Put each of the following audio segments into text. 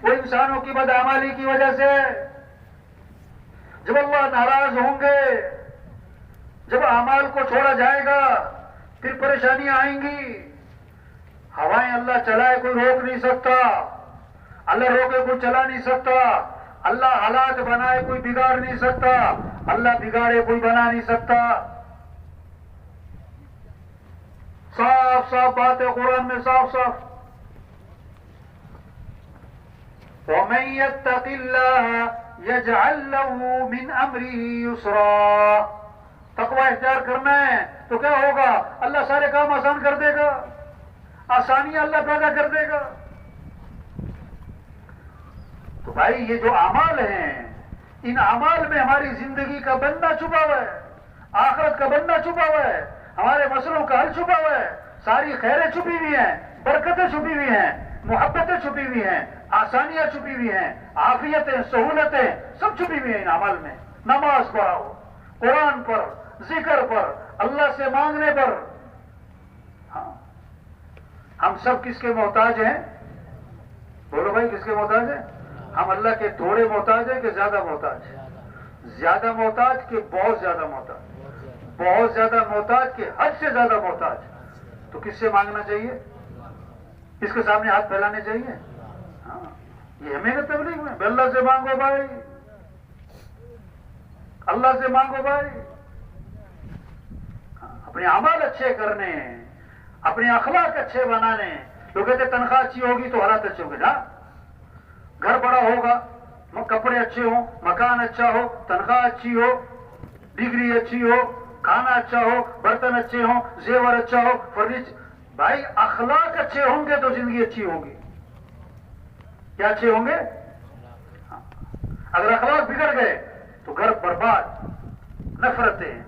وہ انسانوں کی بدعمالی کی وجہ سے. جب اللہ ناراض ہوں گے، جب اعمال کو چھوڑا جائے گا، پھر پریشانیاں آئیں گی. ہوائیں اللہ چلائے کوئی روک نہیں سکتا، اللہ روکے کوئی چلا نہیں سکتا، اللہ حالات بنائے کوئی بگاڑ نہیں سکتا، اللہ بگاڑے کوئی بنا نہیں سکتا. صاف صاف بات ہے قرآن میں، صاف صاف. وَمَن يَتَّقِ اللَّهَ يَجْعَل لَّهُ مِنْ أَمْرِهِ يُسْرًا. تقوی اختیار کرنا ہے تو کیا ہوگا؟ اللہ سارے کام آسان کر دے گا، آسانیاں اللہ پیدا کر دے گا. تو بھائی یہ جو اعمال ہیں، ان اعمال میں ہماری زندگی کا بننا چھپا ہوا ہے، آخرت کا بننا چھپا ہوا ہے، ہمارے مسئلوں کا حل چھپا ہوا ہے. ساری خیریں چھپی ہوئی ہیں، برکتیں چھپی ہوئی ہیں، محبتیں چھپی ہوئی ہیں، آسانیاں چھپی ہوئی ہیں، عافیتیں، سہولتیں سب چھپی ہوئی ہیں ان اعمال میں. نماز پڑھاؤ، قرآن پر، ذکر پر، اللہ سے مانگنے پر. ہاں ہم سب کس کے محتاج ہیں؟ بولو بھائی، کس کے محتاج ہیں؟ ہم اللہ کے تھوڑے محتاج ہیں کہ زیادہ محتاج؟ زیادہ محتاج کہ بہت زیادہ محتاج؟ بہت زیادہ محتاج کہ حد سے زیادہ محتاج. تو کس سے مانگنا چاہیے؟ کس کے سامنے ہاتھ پھیلانے چاہیے؟ ہاں یہ ہمیں تبلیغ میں اللہ سے مانگو بھائی، اللہ سے مانگو بھائی. اپنے اعمال اچھے کرنے، اپنے اخلاق اچھے بنانے. لوگ کہتے تنخواہ اچھی ہوگی تو حالات اچھے ہوں گے. نا گھر بڑا ہوگا، کپڑے اچھے ہوں، مکان اچھا ہو، تنخواہ اچھی ہو، ڈگری اچھی ہو، کھانا اچھا ہو، برتن اچھے ہوں، زیور اچھا ہو، فرنیچر. بھائی اخلاق اچھے ہوں گے تو زندگی اچھی ہوگی. کیا اچھے ہوں گے؟ اگر اخلاق بگڑ گئے تو گھر برباد. نفرتیں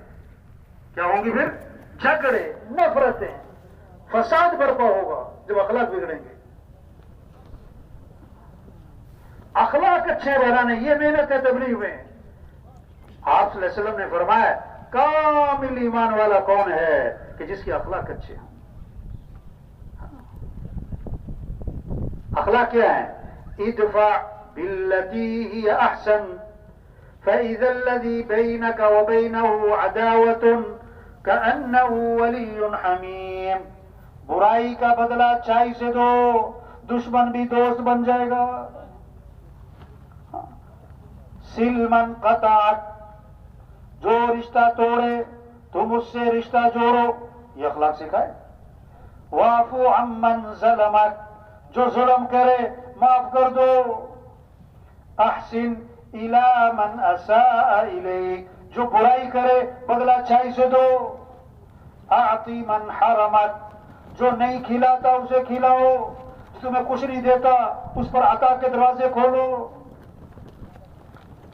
کیا ہوں گی؟ پھر جھگڑے، نفرتیں، فساد برپا ہوگا جب اخلاق بگڑیں گے. اخلاق اچھے بنانے یہ محنت ہے تبلیغ میں. آپ صلی اللہ علیہ وسلم نے فرمایا کامل ایمان والا کون ہے؟ کہ جس کے اخلاق اچھے ہوں. اخلاق کیا ہے؟ ادفع بالتي هي احسن فاذا الذي بينك وبينه عداوة كأنه ولي حميم. برائی کا بدلہ اچھائی سے دو، دشمن بھی دوست بن جائے گا. سل من قطعک، جو رشتہ توڑے تم اس سے رشتہ جوڑو. یہ اخلاق سکھائے. واعفو عمن ظلمک، جو ظلم کرے معاف کر دو. احسن الی من اساء الیک، جو برائی کرے بدلہ اچھائی سے دو. اعطی من حرمک، جو نہیں کھلاتا اسے کھلاؤ، جو تمہیں کچھ نہیں دیتا اس پر عطا کے دروازے کھولو.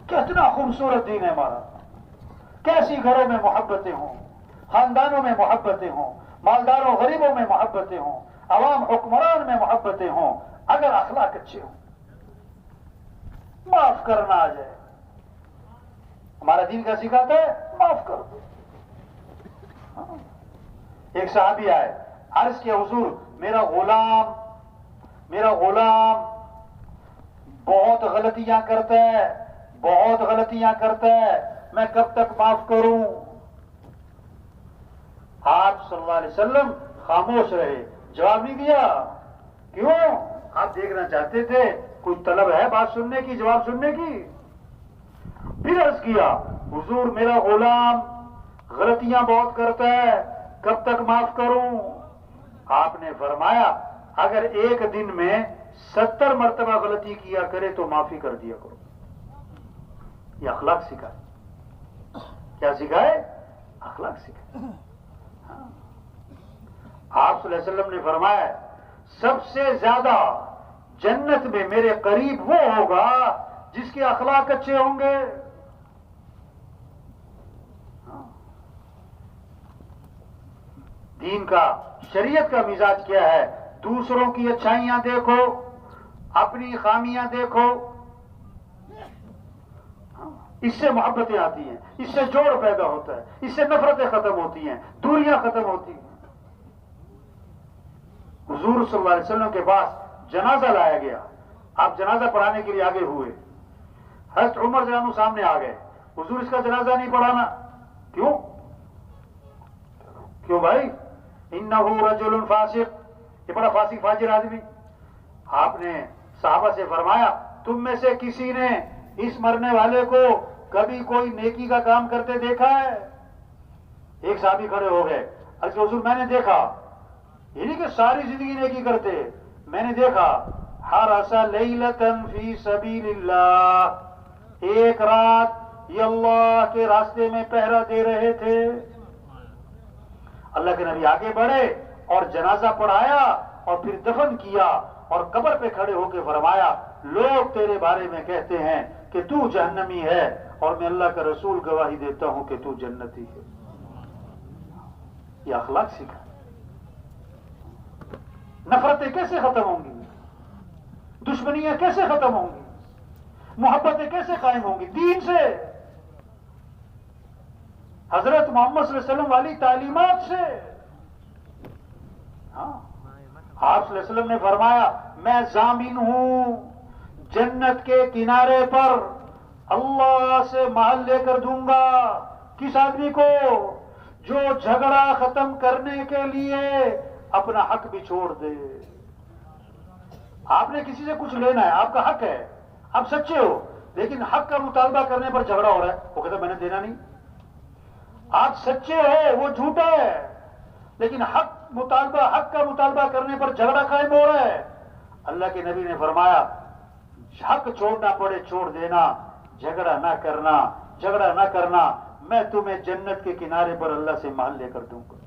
کتنا خوبصورت دین ہے ہمارا. کیسی گھروں میں محبتیں ہوں، خاندانوں میں محبتیں ہوں، مالداروں غریبوں میں محبتیں ہوں، عوام حکمران میں محبتیں ہوں، اگر اخلاق اچھے ہوں. معاف کرنا آ جائے. ہمارا دین کا سکھاتا ہے معاف کر دو. ایک صحابی آئے، عرض کیا حضور میرا غلام بہت غلطیاں کرتا ہے، بہت غلطیاں کرتا ہے، میں کب تک معاف کروں؟ آپ صلی اللہ علیہ وسلم خاموش رہے، جواب نہیں دیا. کیوں؟ آپ دیکھنا چاہتے تھے کوئی طلب ہے بات سننے کی، جواب سننے کی. پھر عرض کیا حضور میرا غلام غلطیاں بہت کرتا ہے، کب تک معاف کروں؟ آپ نے فرمایا اگر ایک دن میں 70 مرتبہ غلطی کیا کرے تو معافی کر دیا کرو. یہ اخلاق سکھائے. کیا سکھائے؟ اخلاق سکھائے. آپ صلی اللہ علیہ وسلم نے فرمایا سب سے زیادہ جنت میں میرے قریب وہ ہوگا جس کے اخلاق اچھے ہوں گے. دین کا، شریعت کا مزاج کیا ہے؟ دوسروں کی اچھائیاں دیکھو، اپنی خامیاں دیکھو. اس سے محبتیں آتی ہیں، اس سے جوڑ پیدا ہوتا ہے، اس سے نفرتیں ختم ہوتی ہیں، دوریاں ختم ہوتی ہیں. حضور صلی اللہ علیہ وسلم کے پاس جنازہ لایا گیا. آپ جنازہ پڑھانے کے لیے آگے ہوئے، حضرت عمر رضی اللہ عنہ سامنے آ گئے، حضور اس کا جنازہ نہیں پڑھانا؟ کیوں بھائی؟ انہ رجل فاسق، یہ بڑا فاسق فاجر آدمی۔ آپ نے صحابہ سے فرمایا تم میں سے کسی نے اس مرنے والے کو کبھی کوئی نیکی کا کام کرتے دیکھا ہے؟ ایک صحابی کھڑے ہو گئے، عرض کیا حضور میں نے دیکھا، یہ نہیں کہ ساری زندگی نیکی کرتے، میں نے دیکھا حرس لیلۃ فی سبیل اللہ، ایک رات یہ اللہ کے راستے میں پہرا دے رہے تھے۔ اللہ کے نبی آگے بڑھے اور جنازہ پڑھایا اور پھر دفن کیا اور قبر پہ کھڑے ہو کے فرمایا لوگ تیرے بارے میں کہتے ہیں کہ تو جہنمی ہے اور میں اللہ کا رسول گواہی دیتا ہوں کہ تو جنتی ہے۔ یہ اخلاق سیکھا۔ نفرتیں کیسے ختم ہوں گی؟ دشمنیاں کیسے ختم ہوں گی؟ محبتیں کیسے قائم ہوں گی؟ دین سے، حضرت محمد صلی اللہ علیہ وسلم والی تعلیمات سے۔ ہاں، آپ صلی اللہ علیہ وسلم نے فرمایا میں ضامن ہوں جنت کے کنارے پر اللہ سے محل لے کر دوں گا کس آدمی کو؟ جو جھگڑا ختم کرنے کے لیے اپنا حق بھی چھوڑ دے۔ آپ نے کسی سے کچھ لینا ہے، آپ کا حق ہے، آپ سچے ہو، لیکن حق کا مطالبہ کرنے پر جھگڑا ہو رہا ہے، وہ کہتا ہے میں نے دینا نہیں۔ آپ سچے ہو، وہ جھوٹا ہے، لیکن حق کا مطالبہ کرنے پر جھگڑا قائم ہو رہا ہے۔ اللہ کے نبی نے فرمایا حق چھوڑنا پڑے چھوڑ دینا، جھگڑا نہ کرنا، میں تمہیں جنت کے کنارے پر اللہ سے محل لے کر دوں گا۔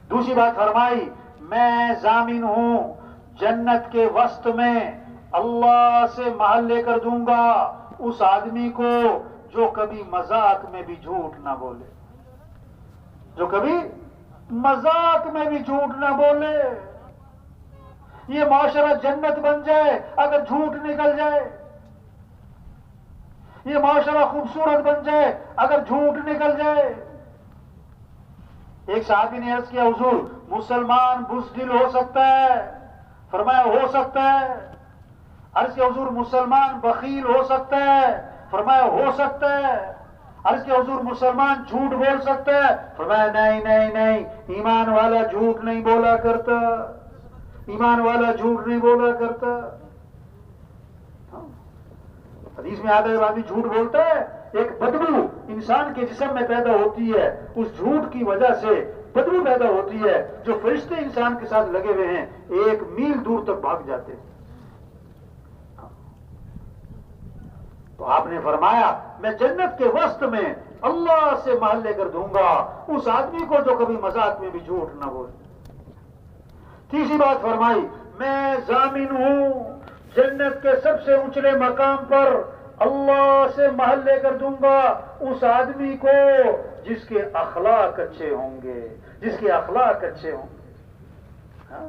دوسری بات فرمائی میں ضامن ہوں جنت کے وسط میں اللہ سے محل لے کر دوں گا اس آدمی کو جو کبھی مذاق میں بھی جھوٹ نہ بولے، جو کبھی مذاق میں بھی جھوٹ نہ بولے۔ یہ معاشرہ جنت بن جائے اگر جھوٹ نکل جائے، یہ معاشرہ خوبصورت بن جائے اگر جھوٹ نکل جائے۔ ایک صحابی نے عرض کیا حضور مسلمان بزدل ہو سکتا ہے؟ فرمایا ہو سکتا ہے۔ عرض کیا حضور مسلمان بخیل ہو سکتا ہے؟ فرمایا ہو سکتا ہے۔ عرض کیا حضور مسلمان جھوٹ بول سکتا ہے؟ فرمایا نہیں، ایمان والا جھوٹ نہیں بولا کرتا، ایمان والا جھوٹ نہیں بولا کرتا۔ حدیث میں آتا ہے آدمی جھوٹ بولتا ہے، ایک بدبو انسان کے جسم میں پیدا ہوتی ہے، اس جھوٹ کی وجہ سے بدبو پیدا ہوتی ہے، جو فرشتے انسان کے ساتھ لگے ہوئے ہیں 1 میل دور تک بھاگ جاتے ہیں۔ تو آپ نے فرمایا میں جنت کے وسط میں اللہ سے محل لے کر دوں گا اس آدمی کو جو کبھی مذاق میں بھی جھوٹ نہ بولے۔ تیسری بات فرمائی میں ضامن ہوں جنت کے سب سے اونچے مقام پر اللہ سے محل لے کر دوں گا اس آدمی کو جس کے اخلاق اچھے ہوں گے، جس کے اخلاق اچھے ہوں گے۔ ہاں؟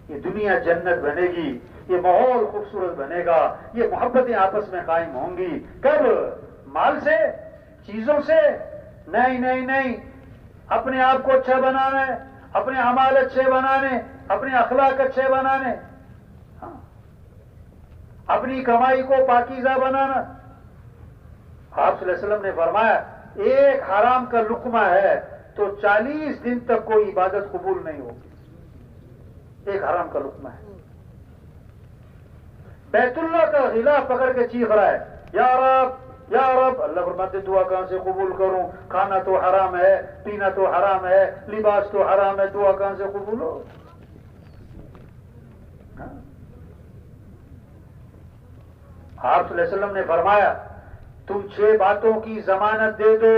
یہ دنیا جنت بنے گی، یہ ماحول خوبصورت بنے گا، یہ محبتیں آپس میں قائم ہوں گی۔ کب؟ مال سے، چیزوں سے؟ نہیں، اپنے آپ کو اچھا بنانا ہے، اپنے اعمال اچھے بنانے، اپنے اخلاق اچھے بنانے، ہاں، اپنی کمائی کو پاکیزہ بنانا۔ آپ صلی اللہ علیہ وسلم نے فرمایا ایک حرام کا لقمہ ہے تو 40 دن تک کوئی عبادت قبول نہیں ہوگی، ایک حرام کا لقمہ ہے۔ بیت اللہ کا غلاف پکڑ کے چیخ رہا ہے یا رب یا رب، اللہ فرماتے دعا کہاں سے قبول کروں؟ کھانا تو حرام ہے، پینا تو حرام ہے، لباس تو حرام ہے، دعا کہاں سے قبول ہو؟ آپ صلی اللہ علیہ وسلم نے فرمایا تم 6 باتوں کی ضمانت دے دو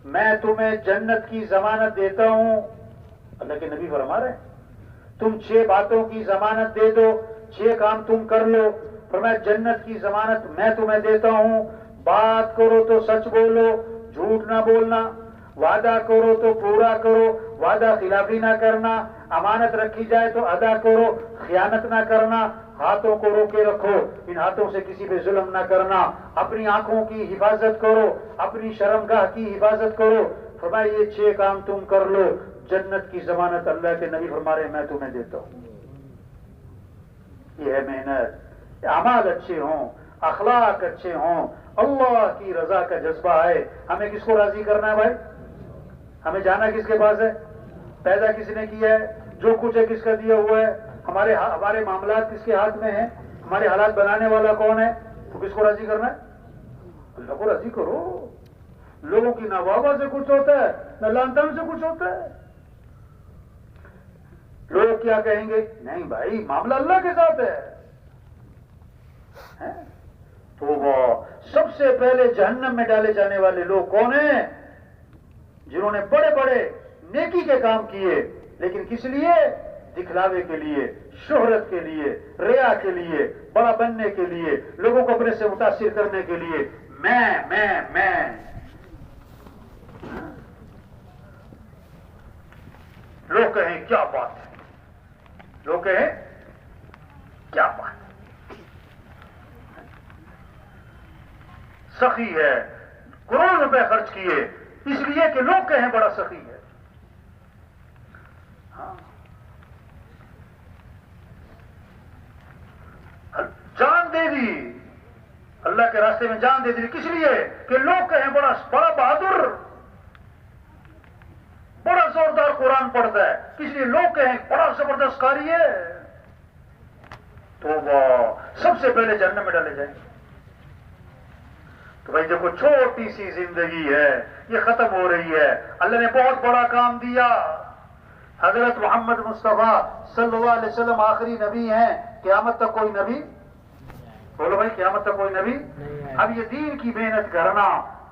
میں تمہیں جنت کی ضمانت دیتا ہوں۔ اللہ کے نبی فرما رہے ہیں تم 6 باتوں کی ضمانت دے دو، 6 کام تم کر لو، فرمایا جنت کی ضمانت میں تمہیں دیتا ہوں۔ بات کرو تو سچ بولو، جھوٹ نہ بولنا، وعدہ کرو تو پورا کرو، وعدہ خلافی نہ کرنا، امانت رکھی جائے تو ادا کرو، خیانت نہ کرنا، ہاتھوں کو روکے رکھو، ان ہاتھوں سے کسی پہ ظلم نہ کرنا، اپنی آنکھوں کی حفاظت کرو، اپنی شرمگاہ کی حفاظت کرو۔ فرمایا یہ 6 کام تم کر لو، جنت کی ضمانت اللہ کے نبی فرما رہے ہیں میں تمہیں دیتا ہوں. یہ ہے محنت. اعمال اچھے ہوں, اخلاق اچھے ہوں, اللہ کی رضا کا جذبہ ہے. ہمیں کس کو راضی کرنا ہے بھائی؟ ہمیں جانا کس کے پاس ہے؟ پیدا کس نے کیا ہے؟ جو کچھ ہے کس کا دیا ہوا ہے؟ ہمارے معاملات کس کے ہاتھ میں ہیں؟ ہمارے حالات بنانے والا کون ہے؟ تو کس کو راضی کرنا ہے؟ اللہ کو راضی کرو. لوگوں کی نہ واہ واہ سے کچھ ہوتا ہے نہ لان تان سے کچھ ہوتا ہے. لوگ کیا کہیں گے؟ نہیں بھائی معاملہ اللہ کے ساتھ ہے. تو وہ سب سے پہلے جہنم میں ڈالے جانے والے لوگ کون ہیں؟ جنہوں نے بڑے بڑے نیکی کے کام کیے, لیکن کس لیے؟ دکھلاوے کے لیے, شہرت کے لیے, ریا کے لیے, بڑا بننے کے لیے, لوگوں کو اپنے سے متاثر کرنے کے لیے. میں لوگ کہیں کیا بات ہے, لوگ کہیں کیا بات ہے, سخی ہے, کروڑ روپے خرچ کیے اس لیے کہ لوگ کہیں بڑا سخی ہے. جان دے دی, اللہ کے راستے میں جان دے دی, کس لیے کہ لوگ کہیں بڑا بہادر, بڑا زوردار قرآن پڑھتا ہے, کس لیے لوگ کہیں بڑا زبردست قاری ہے. تو وہ سب سے پہلے جہنم میں ڈالے جائیں. تو بھائی دیکھو چھوٹی سی زندگی ہے, یہ ختم ہو رہی ہے. اللہ نے بہت بڑا کام دیا. حضرت محمد مصطفیٰ صلی اللہ علیہ وسلم آخری نبی ہیں. قیامت تک کوئی نبی, بولو بھائی قیامت تک کوئی نبی. اب یہ دین کی محنت کرنا,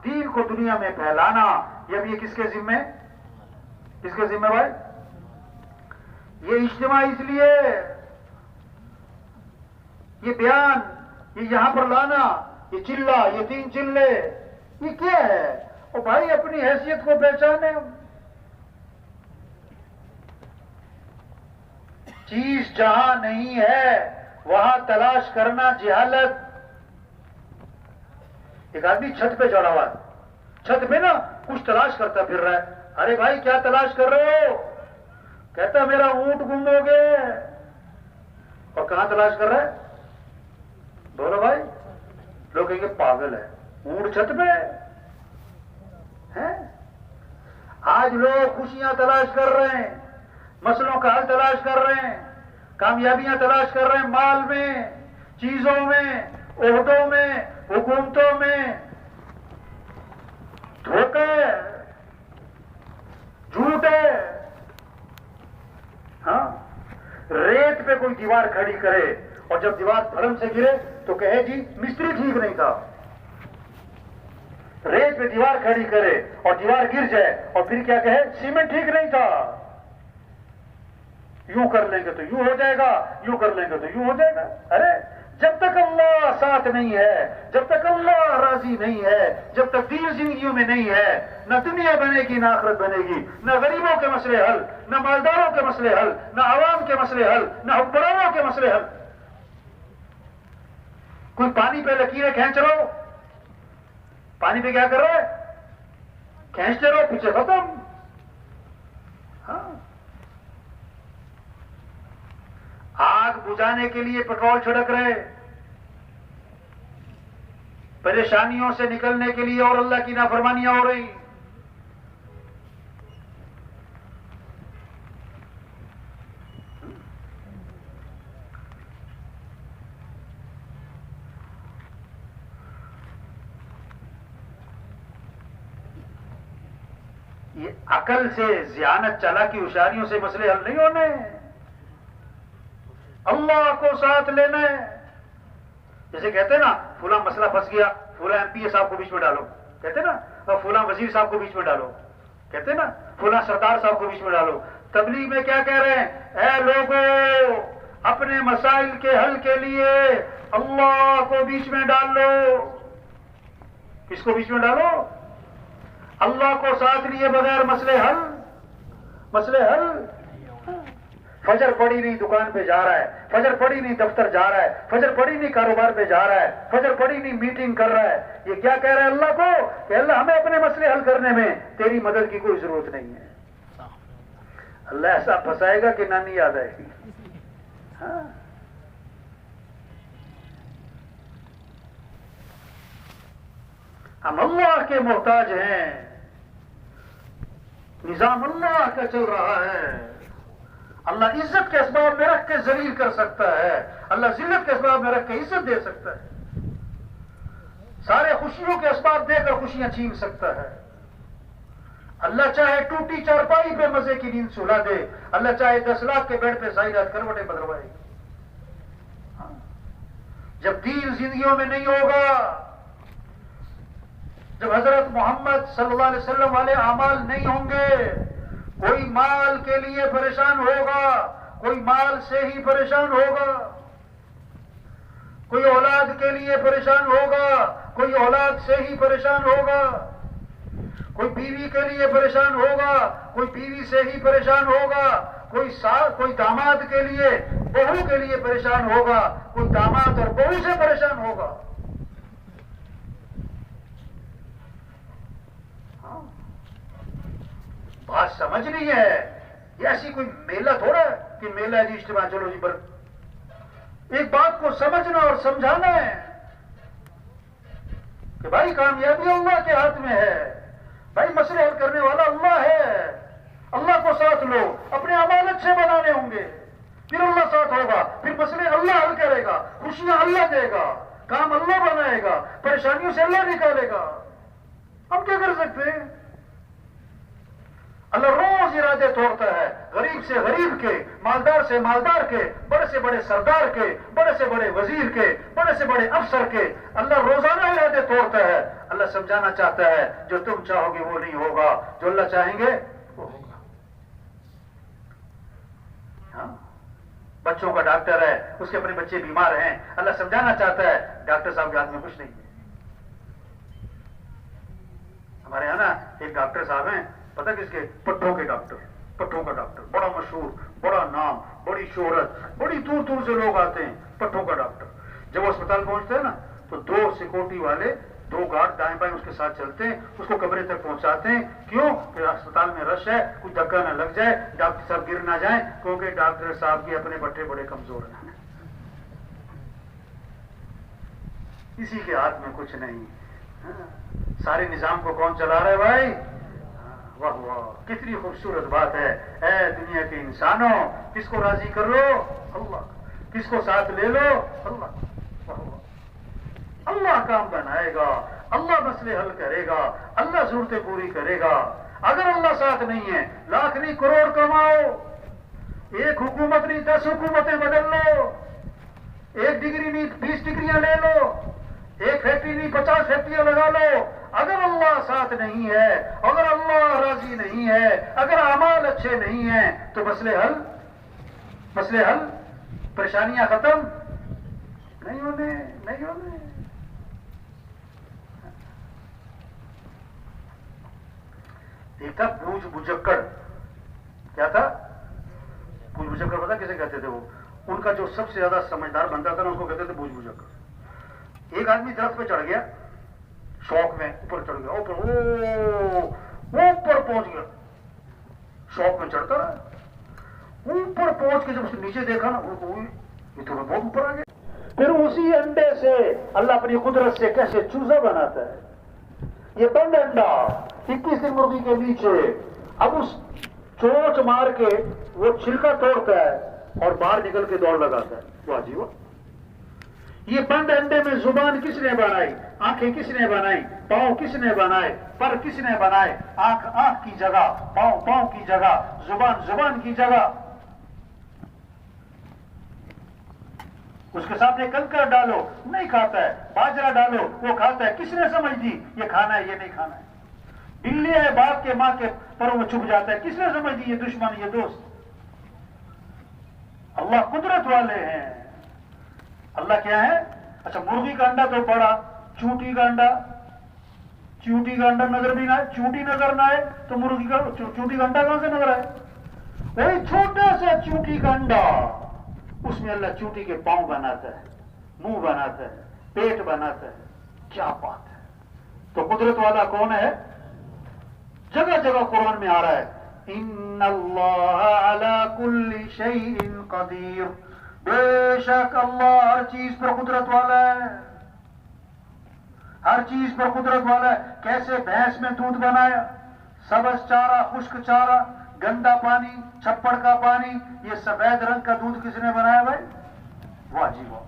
دین کو دنیا میں پھیلانا, یہ کس کے ذمہ, کس کے ذمہ بھائی؟ یہ اجتماع اس لیے, یہ بیان, یہ یہاں پر لانا, یہ چلہ, یہ 3 چلے, یہ کیا ہے؟ اور بھائی اپنی حیثیت کو پہچانے. چیز جہاں نہیں ہے وہاں تلاش کرنا جہالت. ایک آدمی چھت پہ چڑھا ہوا ہے, چھت پہ نا کچھ تلاش کرتا پھر رہا ہے. ارے بھائی کیا تلاش کر رہے ہو؟ کہتا میرا اونٹ گم ہو گیا. اور کہاں تلاش کر رہا ہے؟ بولو بھائی. لوگ کہیں گے پاگل ہے, اونٹ چھت پہ ہے. آج لوگ خوشیاں تلاش کر رہے ہیں, مسئلوں کا حل تلاش کر رہے ہیں, کامیابیاں تلاش کر رہے ہیں, مال میں, چیزوں میں, عہدوں میں, حکومتوں میں. دھوکے, جھوٹ ہے. ہاں, ریت پہ کوئی دیوار کھڑی کرے اور جب دیوار دھڑم سے گرے تو کہے جی مستری ٹھیک نہیں تھا. ریت پہ دیوار کھڑی کرے اور دیوار گر جائے اور پھر کیا کہے سیمنٹ ٹھیک نہیں تھا. یوں کر لیں گے تو یوں ہو جائے گا, یوں کر لیں گے تو یوں ہو جائے گا. ارے جب تک اللہ ساتھ نہیں ہے, جب تک اللہ راضی نہیں ہے, جب تک دین زندگیوں میں نہیں ہے, نہ دنیا بنے گی نہ آخرت بنے گی, نہ غریبوں کے مسئلے حل, نہ مالداروں کے مسئلے حل, نہ عوام کے مسئلے حل, نہ حکمرانوں کے مسئلے حل. کوئی پانی پہ لکیریں کھینچ رہو, پانی پہ کیا کر رہا ہے؟ کھینچتے رہو, پیچھے ختم. ہاں, آگ بجھانے کے لیے پیٹرول چھڑک رہے, پریشانیوں سے نکلنے کے لیے اور اللہ کی نافرمانیاں ہو رہی. یہ عقل سے, ذہانت, چالاکی, ہوشیاریوں سے مسئلے حل نہیں ہونے. اللہ کو ساتھ لینا ہے. جیسے کہتے ہیں نا فلاں مسئلہ پھنس گیا, فلاں MP صاحب کو بیچ میں ڈالو, کہتے ہیں نا, اور فلاں وزیر صاحب کو بیچ میں ڈالو, کہتے ہیں نا فلاں سردار صاحب کو بیچ میں ڈالو. تبلیغ میں کیا کہہ رہے ہیں؟ اے لوگوں, اپنے مسائل کے حل کے لیے اللہ کو بیچ میں ڈال لو. کس کو بیچ میں ڈالو؟ اللہ کو ساتھ لیے بغیر مسئلے حل, مسئلے حل. فجر پڑی نہیں دکان پہ جا رہا ہے, فجر پڑی نہیں دفتر جا رہا ہے, فجر پڑی نہیں کاروبار پہ جا رہا ہے, فجر پڑی نہیں میٹنگ کر رہا ہے. یہ کیا کہہ رہا ہے اللہ کو کہ اللہ ہمیں اپنے مسئلے حل کرنے میں تیری مدد کی کوئی ضرورت نہیں ہے. اللہ ایسا پھنسائے گا کہ نانی یاد آئے گی. ہاں ہم اللہ کے محتاج ہیں. نظام اللہ کا چل رہا ہے. اللہ عزت کے اسباب میں رکھ کے ذلیل کر سکتا ہے. اللہ ذلت کے اسباب میں رکھ کے عزت دے سکتا ہے. سارے خوشیوں کے اسباب دے کر خوشیاں چھین سکتا ہے. اللہ چاہے ٹوٹی چارپائی پہ مزے کی نیند سلا دے. اللہ چاہے 10 لاکھ کے بیڈ پہ ساری رات کروٹیں بدلوائے. جب دین زندگیوں میں نہیں ہوگا، جب حضرت محمد صلی اللہ علیہ وسلم والے اعمال نہیں ہوں گے، کوئی مال کے لیے پریشان ہوگا، کوئی مال سے ہی پریشان ہوگا، کوئی اولاد کے لیے پریشان ہوگا، کوئی اولاد سے ہی پریشان ہوگا، کوئی بیوی کے لیے پریشان ہوگا، کوئی بیوی سے ہی پریشان ہوگا، کوئی داماد کے لیے بہو کے لیے پریشان ہوگا، کوئی داماد اور بہو سے پریشان ہوگا. بات سمجھ نہیں ہے. یہ ایسی کوئی میلہ تھوڑا ہے کہ میلہ ہے جی اجتماع چلو جی بر. ایک بات کو سمجھنا اور سمجھانا ہے کہ بھائی کامیابی اللہ کے ہاتھ میں ہے. بھائی مسئلے حل کرنے والا اللہ ہے. اللہ کو ساتھ لو. اپنے اعمال اچھے بنانے ہوں گے، پھر اللہ ساتھ ہوگا، پھر مسئلے اللہ حل کرے گا، خوشیاں اللہ دے گا، کام اللہ بنائے گا، پریشانیوں سے اللہ نکالے گا. ہم کیا کر سکتے ہیں؟ اللہ روز ارادے توڑتا ہے. غریب سے غریب کے، مالدار سے مالدار کے، بڑے سے بڑے سردار کے، بڑے سے بڑے وزیر کے، بڑے سے بڑے افسر کے اللہ روزانہ ارادے توڑتا ہے. اللہ سمجھانا چاہتا ہے جو تم چاہو گے وہ نہیں ہوگا، جو اللہ چاہیں گے وہ ہوگا. ہاں بچوں کا ڈاکٹر ہے، اس کے اپنے بچے بیمار ہیں، اللہ سمجھانا چاہتا ہے ڈاکٹر صاحب کے ہاتھ میں کچھ نہیں ہے. ہمارے یہاں نا ایک ڈاکٹر صاحب ہیں، پتہ کس کے؟ پٹھوں کے ڈاکٹر. پٹھوں کا ڈاکٹر بڑا مشہور، بڑا نام، بڑی شہرت، بڑی دور دور سے لوگ آتے ہیں. پٹھوں کا ڈاکٹر جب وہ اسپتال پہنچتے ہیں نا تو 2 سیکورٹی والے، 2 گارڈ دائیں بائیں اس کے ساتھ چلتے ہیں، اس کو کمرے تک پہنچاتے ہیں. کیوں کہ اسپتال میں رش ہے، کوئی دھکا نہ لگ جائے، ڈاکٹر صاحب گر نہ جائیں، کیونکہ ڈاکٹر صاحب کے اپنے پٹھے بڑے کمزور ہیں. کسی کے ہاتھ میں کچھ نہیں. سارے نظام کو کون چلا رہا ہے بھائی؟ واہ واہ کتنی خوبصورت بات ہے. اے دنیا کے انسانوں، کس کو راضی کر لو؟ اللہ. کس کو ساتھ لے لو؟ اللہ. واہ واہ. اللہ کام بنائے گا، اللہ مسئلے حل کرے گا، اللہ ضرورتیں پوری کرے گا. اگر اللہ ساتھ نہیں ہے، لاکھ نہیں کروڑ کماؤ، ایک حکومت نہیں 10 حکومتیں بدل لو، 1 ڈگری نہیں 20 ڈگریاں لے لو، 1 فیکٹری نہیں 50 فیکٹریاں لگا لو، اگر اللہ ساتھ نہیں ہے، اگر اللہ راضی نہیں ہے، اگر اعمال اچھے نہیں ہیں تو مسئلے حل پریشانیاں ختم نہیں ہونے. ایک تھا بوجھ بجکڑ. کیا تھا؟ بوجھ بجکڑ پتا کسے کہتے تھے؟ وہ ان کا جو سب سے زیادہ سمجھدار بنتا تھا نا اس کو کہتے تھے بوجھ بجکڑ. ایک آدمی درخت پہ چڑھ گیا، شوق میں اوپر چڑھ گیا، اوپر پہنچ گیا، شوق میں چڑھتا رہا، اوپر پہنچ کے جب اس نے نیچے دیکھا نا یہ تو بہت اوپر آ گیا. پھر اسی انڈے سے اللہ اپنی قدرت سے کیسے چوزا بناتا ہے. یہ بند انڈا 21 دن مرغی کے نیچے، اب اس چونچ مار کے وہ چھلکا توڑتا ہے اور باہر نکل کے دوڑ لگاتا ہے. واہ جی واہ. یہ بند انڈے میں زبان کس نے بنائی؟ آنکھیں کس نے بنائی؟ پاؤں کس نے بنائے؟ پر کس نے بنائے؟ آنکھ آنکھ کی جگہ، پاؤں پاؤں کی جگہ، زبان زبان کی جگہ. اس کے سامنے کنکر ڈالو نہیں کھاتا ہے، باجرہ ڈالو وہ کھاتا ہے. کس نے سمجھ دی یہ کھانا ہے یہ نہیں کھانا ہے؟ بلی ہے باپ کے ماں کے پروں میں چھپ جاتا ہے. کس نے سمجھ دی یہ دشمن یہ دوست؟ اللہ قدرت والے ہیں. اللہ کیا ہے؟ اچھا مرغی کا انڈا تو بڑا، چونٹی کا انڈا نظر بھی نہ آئے، چونٹی نظر نہ آئے تو مرغی کا چونٹی کا انڈا کہاں سے نظر آئے؟ وہی چھوٹا سا چونٹی کا انڈا، اس میں اللہ چونٹی کے پاؤں بناتا ہے، منہ بناتا ہے، پیٹ بناتا ہے. کیا بات ہے. تو قدرت والا کون ہے؟ جگہ جگہ قرآن میں آ رہا ہے ان اللہ علی کل شیء قدیر، بے شک اللہ ہر چیز پر قدرت والا ہے، ہر چیز پر قدرت والا ہے۔ کیسے بھینس میں دودھ بنایا، سبز چارہ، خشک چارہ، گندا پانی، چھپڑ کا پانی، یہ سفید رنگ کا دودھ کس نے بنایا بھائی؟ واہ جی واہ،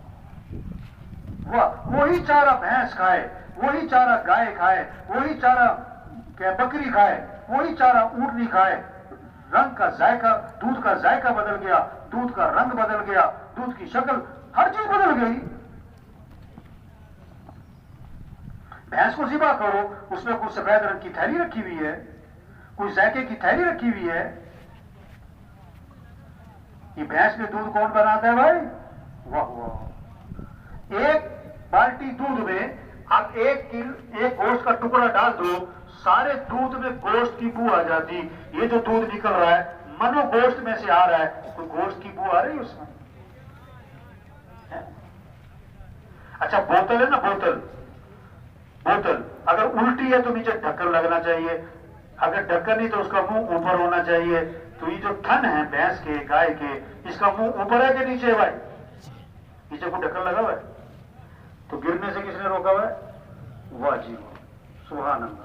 واہ، وہی چارہ بھینس کھائے، وہی چارہ گائے کھائے، وہی چارہ بکری کھائے، وہی چارہ اونٹنی کھائے، رنگ کا ذائقہ، دودھ کا ذائقہ بدل گیا، دودھ کا رنگ بدل گیا، دودھ کی شکل، ہر چیز بدل گئی۔ بھینس کو ذبح کرو، اس میں کوئی سفید رنگ کی تھیلی رکھی ہوئی ہے، کوئی ذائقے کی تھیلی رکھی ہوئی ہے۔ یہ بھینس میں دودھ کون بناتا ہے بھائی؟ واہ واہ، ایک بالٹی دودھ میں آپ ایک گوشت کا ٹکڑا ڈال دو، سارے دودھ میں گوشت کی بو آ جاتی۔ یہ جو دودھ نکل رہا ہے منو گوشت میں سے آ رہا ہے، کوئی گوشت کی بو آ رہی ہے اس میں؟ اچھا بوتل ہے نا، بوتل اگر الٹی ہے تو نیچے ڈھکن لگنا چاہیے، اگر ڈھکن نہیں تو اس کا منہ اوپر ہونا چاہیے۔ تو یہ جو تھن ہے بھینس کے، گائے کے، اس کا منہ اوپر ہے کہ نیچے ہے بھائی؟ نیچے کو ڈھکن لگا ہوا ہے، تو گرنے سے کس نے روکا ہوا ہے؟ واہ جی واہ، سبحان اللہ۔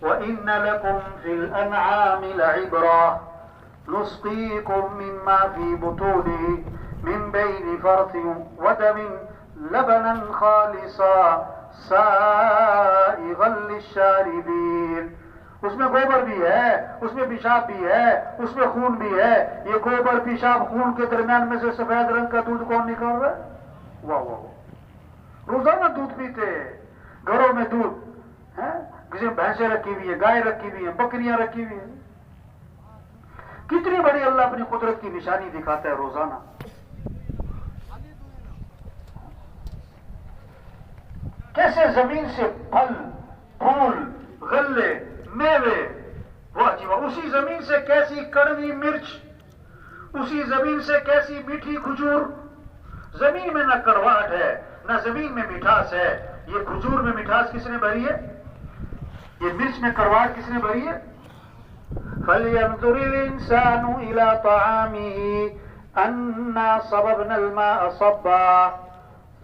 وَإِنَّ لَكُمْ فِي الْأَنْعَامِ لَعِبْرَةً نُسْقِيكُم مِّمَّا فِي بُطُونِهِ مِن بَيْنِ فَرْثٍ وَدَمٍ لَبَنًا خَالِصًا سَائِغًا لِلشَّارِبِينَ۔ اس میں گوبر بھی ہے، اس میں پیشاب بھی ہے، اس میں خون بھی ہے۔ یہ گوبر، پیشاب، خون کے درمیان میں سے سفید رنگ کا دودھ کون نکال رہا ہے؟ واہ واہ، روزانہ دودھ پیتے، گھروں میں دودھ ہے، کسی میں بھینسیں رکھی ہوئی ہیں، گائے رکھی ہوئی ہیں، بکریاں رکھی ہوئی ہیں۔ کتنی بڑی اللہ اپنی قدرت کی نشانی دکھاتا ہے روزانہ۔ کیسے زمین سے پھل، پھول، غلے، میوے، واہ جی واہ، اسی زمین سے کیسی کڑوی مرچ، اسی زمین سے کیسی میٹھی کھجور۔ زمین میں نہ کڑواہٹ ہے، نہ زمین میں مٹھاس ہے۔ یہ کھجور میں مٹھاس کس نے بھری ہے؟ یہ مرچ میں کڑواہٹ کس نے بھری ہے؟ فَلْيَنظُرِ الْإِنسَانُ إِلَىٰ طَعَامِهِ أَنَّا صَبَبْنَا الْمَاءَ صَبًّا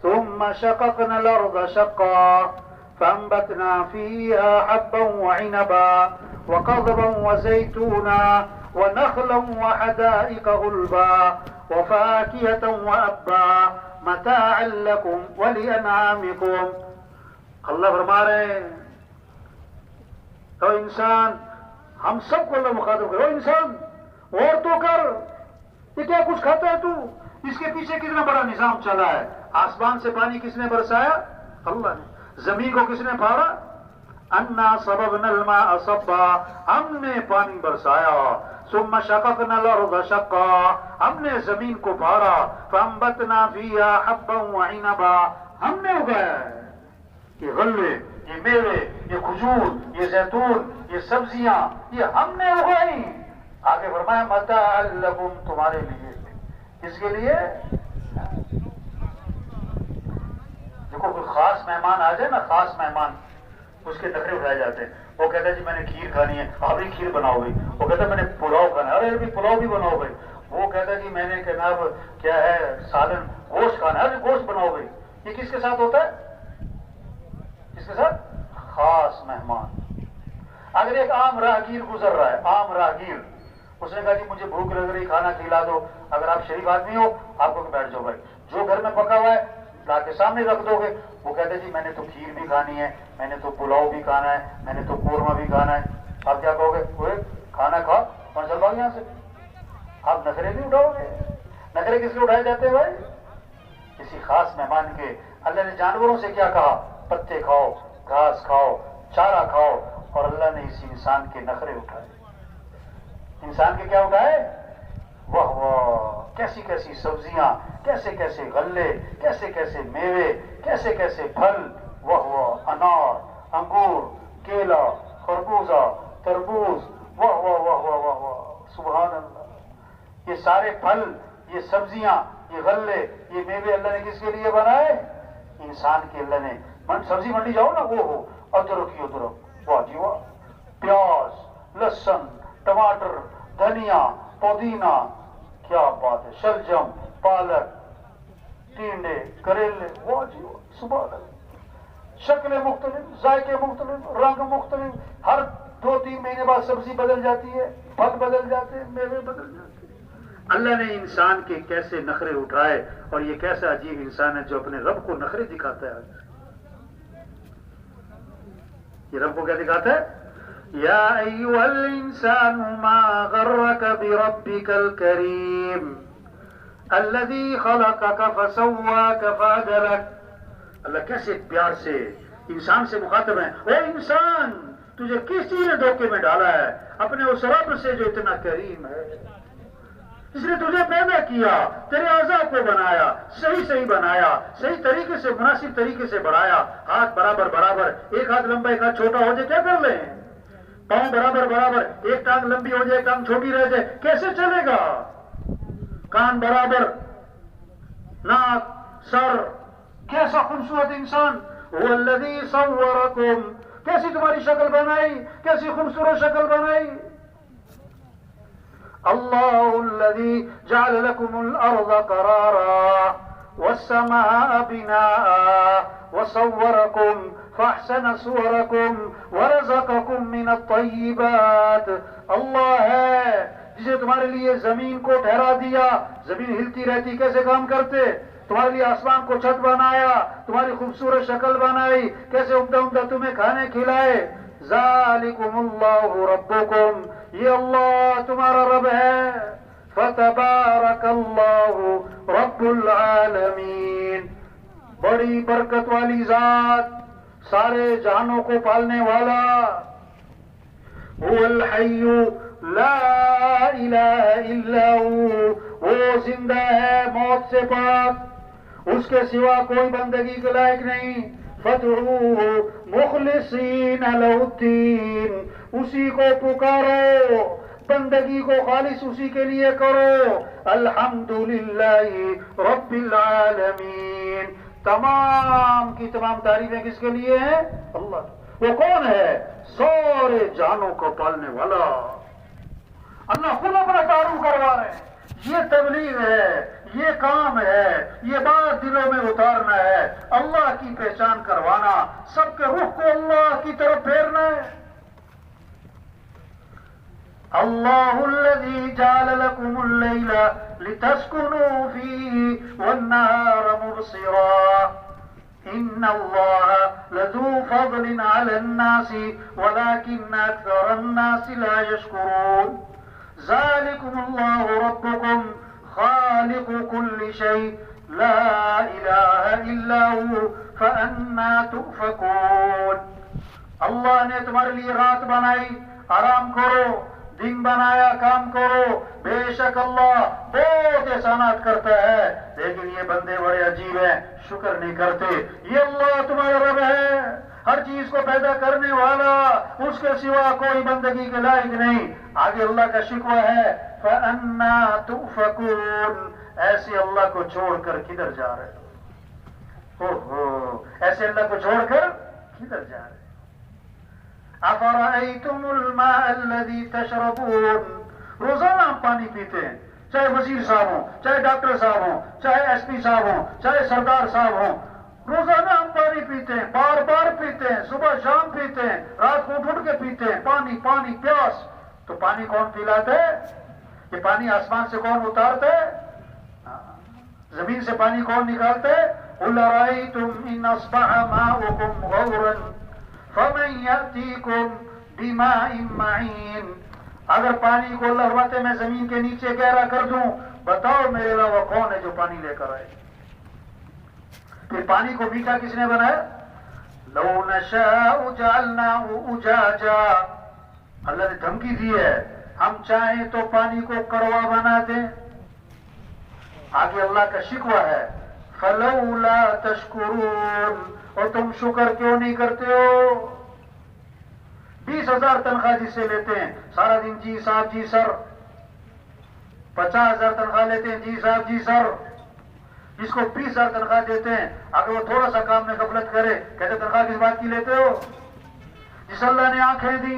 ثُمَّ شَقَقْنَا الْأَرْضَ شَقًّا فَأَنبَتْنَا فِيهَا حَبًّا وَعِنَبًا وَقَضْبًا وَزَيْتُونًا وَنَخْلًا وَحَدَائِقَ غُلْبًا وَفَاكِهَةً وَأَبًّا مَتَاعًا لَكُمْ وَلِأَنْعَامِكُمْ۔ اللہ فرما رہے ہیں تو انسان، ہم سب کو اللہ مخاطب کرے، انسان اور تو کر، یہ کیا کچھ کھاتا ہے تو؟ اس کے پیچھے کتنا بڑا نظام چلا ہے۔ آسمان سے پانی کس نے برسایا؟ اللہ نے۔ زمین کو کس نے پھاڑا؟ انا صببنا الماء صبا، ہم نے پانی برسایا۔ ثم شققنا الارض شقا، ہم نے زمین کو پھاڑا۔ فانبتنا فيها حبا وعنبا، ہم نے اگایا ہے یہ غلے، یہ میوے، یہ کھجور، یہ زیتون، یہ سبزیاں، یہ ہم نے اگائی۔ آگے فرمایا متاعا لکم، تمہارے لیے۔ اس کے لیے دیکھو کوئی خاص مہمان آ جائے نا، خاص مہمان، اس کے نخرے اٹھائے جاتے ہیں۔ وہ کہتا ہے جی میں نے کھیر کھانی ہے، آپ بھی کھیر بناؤ بھائی۔ وہ کہتا ہے میں نے پلاؤ کھانا ہے، ارے بھی پلاؤ بھی بناؤ بھائی۔ وہ کہتا ہے جی میں نے جناب کیا ہے سالن، گوشت کھانا ہے، ارے گوشت بناؤ بھائی۔ یہ کس کے ساتھ ہوتا ہے؟ کس کے ساتھ؟ خاص مہمان۔ اگر ایک عام راہگیر گزر رہا ہے، عام راہگیر، اس نے کہا جی مجھے بھوک لگ رہی، کھانا کھلا دو، اگر آپ شریف آدمی ہو آپ کو بیٹھ جاؤ بھائی، جو گھر میں پکا ہوا ہے لا کے سامنے رکھ دو گے۔ وہ کہتے جی میں نے تو کھیر بھی کھانی ہے، میں نے تو پلاؤ بھی کھانا ہے، میں نے تو قورمہ بھی کھانا ہے۔ آپ کیا کہو گے؟ وہ کھانا کھا اور چل بھاگ یہاں سے۔ آپ نخرے نہیں اٹھاؤ گے؟ نخرے کس کے اٹھائے جاتے ہیں بھائی؟ کسی خاص مہمان کے۔ اللہ نے جانوروں سے کیا کہا؟ پتے کھاؤ، گھاس کھاؤ، چارہ کھاؤ، اور اللہ نے اس انسان کے نخرے اٹھائے۔ انسان کے کیا اٹھائے؟ واہ واہ، کیسی کیسی سبزیاں، کیسے کیسے غلے، کیسے کیسے میوے، کیسے کیسے پھل، واہ واہ، انار، انگور، کیلا، خربوزہ، تربوز، واہ واہ واہ واہ واہ واہ، سبحان اللہ۔ یہ سارے پھل، یہ سبزیاں، یہ غلے، یہ میوے اللہ نے کس کے لیے بنائے؟ انسان کے۔ اللہ نے سبزی منڈی جاؤ نا، وہ ہو ادرک ہی ادرک، واہ جی واہ، پیاز، لہسن، ٹماٹر، دھنیا، پودینہ، کیا بات ہے، شلجم، پالک، ٹینڈے، کریلے، واہ جی سبحان اللہ، شکلیں مختلف، ذائقے مختلف، رنگ مختلف، ہر 2-3 مہینے بعد سبزی بدل جاتی ہے، پھل بدل جاتے ہیں، میوے بدل جاتے ہیں۔ اللہ نے انسان کے کیسے نخرے اٹھائے، اور یہ کیسا عجیب انسان ہے جو اپنے رب کو نخرے دکھاتا ہے۔ یہ رب کو کیا دکھاتا ہے؟ یا ایھا الانسان ما غرک بربک الکریم الذی خلقک فسواک فعدلک۔ اللہ کیسے پیار سے انسان سے مخاطب ہے، اے انسان تجھے کس چیز نے دھوکے میں ڈالا ہے؟ اپنے اس رب سے جو اتنا کریم ہے، اس نے تجھے پیدا کیا، تیرے اعضاء کو بنایا، صحیح بنایا، صحیح طریقے سے، مناسب طریقے سے بڑھایا، ہاتھ برابر برابر، ایک ہاتھ لمبا ایک ہاتھ چھوٹا ہو جائے کیا کر لیں؟ پاؤں برابر برابر، ایک ٹانگ لمبی ہو جائے ٹانگ چھوٹی رہ جائے کیسے چلے گا؟ کان برابر، ناک، سر، کیسا خوبصورت انسان، هو الذی صورکم، کیسی تمہاری شکل بنائی، کیسی خوبصورت شکل بنائی۔ اللہ الذی جعل لکم الارض قرارا والسماء بناء وصورکم فاحسن صورکم ورزقکم من الطیبات۔ اللہ ہے جسے تمہارے لیے زمین کو ٹھہرا دیا، زمین ہلتی رہتی کیسے کام کرتے، تمہارے لیے آسمان کو چھت بنایا، تمہاری خوبصورت شکل بنائی، کیسے عمدہ عمدہ تمہیں کھانے کھلائے۔ ذالکم اللہ ربکم، یہ اللہ تمہارا رب ہے۔ فتبارک اللہ رب العالمین، بڑی برکت والی ذات، سارے جہانوں کو پالنے والا۔ هو الحی لا الہ الا ہو، وہ زندہ ہے موت سے پاک، اس کے سوا کوئی بندگی کے لائق نہیں۔ فادعوہ مخلصین لہ الدین، اسی کو پکارو، بندگی کو خالص اسی کے لیے کرو۔ الحمدللہ رب العالمین، تمام کی تمام تعریفیں کس کے لیے ہیں؟ اللہ۔ وہ کون ہے؟ سارے جانوں کو پالنے والا۔ اللہ خود اپنا تعارف کروا رہے ہیں، یہ تبلیغ ہے، یہ کام ہے، یہ بات دلوں میں اتارنا ہے، اللہ کی پہچان کروانا، سب کے رخ کو اللہ کی طرف پھیرنا ہے۔ اللہ الذی جعل لکم اللیل لتسکنوا فیہ والنہار مبصرا ان اللہ لذو فضل علی الناس ولکن اکثر الناس لا یشکرون۔ ذالکم اللہ ربکم خالق کل شیء لا الہ الا ہو فانا تؤفکون۔ اللہ نے تمہارے لیے رات بنائی، آرام کرو، دن بنایا، کام کرو، بے شک اللہ بہت احسانات کرتا ہے، لیکن یہ بندے بڑے عجیب ہیں، شکر نہیں کرتے۔ یہ اللہ تمہارا رب ہے، ہر چیز کو پیدا کرنے والا، اس کے سوا کوئی بندگی کے لائق نہیں۔ آگے اللہ کا شکوہ ہے فَأَنَّا تُؤْفَكُونَ، ایسے اللہ کو چھوڑ کر کدھر جا رہے ہو؟ ایسے اللہ کو چھوڑ کر کدھر جا رہے؟ أَفَرَأَيْتُمُ الْمَاءَ الَّذِي تَشْرَبُونَ، روزانہ ہم پانی پیتے ہیں، چاہے وزیر صاحب ہوں، چاہے ڈاکٹر صاحب ہوں، چاہے ایس پی صاحب ہوں، چاہے سردار صاحب ہوں، روزانہ ہم پانی پیتے ہیں، بار بار پیتے ہیں، صبح شام پیتے ہیں، رات کو اٹھ کے پیتے ہیں، پانی پانی پیاس۔ تو پانی کون پلاتا ہے؟ یہ پانی آسمان سے کون اتارتا ہے؟ زمین سے پانی کون نکالتا ہے؟ قُلْ أَرَأَيْتُمْ إِنْ أَصْبَحَ مَاؤُكُمْ غَوْرًا فَمَنْ يَأْتِيكُمْ بِمَاءٍ مَّعِينٍ، اگر پانی کو اللہ فرماتے میں زمین کے نیچے گہرا کر دوں، بتاؤ میرے علاوہ کون ہے جو پانی لے کر آئے؟ پھر پانی کو میٹھا کس نے بنایا؟ لَوْ نَشَاءُ جَعَلْنَاهُ أُجَاجًا، اللہ نے دھمکی دی ہے، ہم چاہیں تو پانی کو کڑوا بنا دیں۔ آگے اللہ کا شکوہ ہے فَلَوْلَا تَشْكُرُونَ، اور تم شکر کیوں نہیں کرتے ہو؟ 20,000 تنخواہ جس سے لیتے ہیں، سارا دن جی صاحب جی سر، 50,000 تنخواہ لیتے ہیں، جی صاحب جی سر، جس کو 20,000 تنخواہ دیتے ہیں، اگر وہ تھوڑا سا کام میں غفلت کرے، کہتے تنخواہ کس بات کی لیتے ہو؟ جس اللہ نے آنکھیں دی،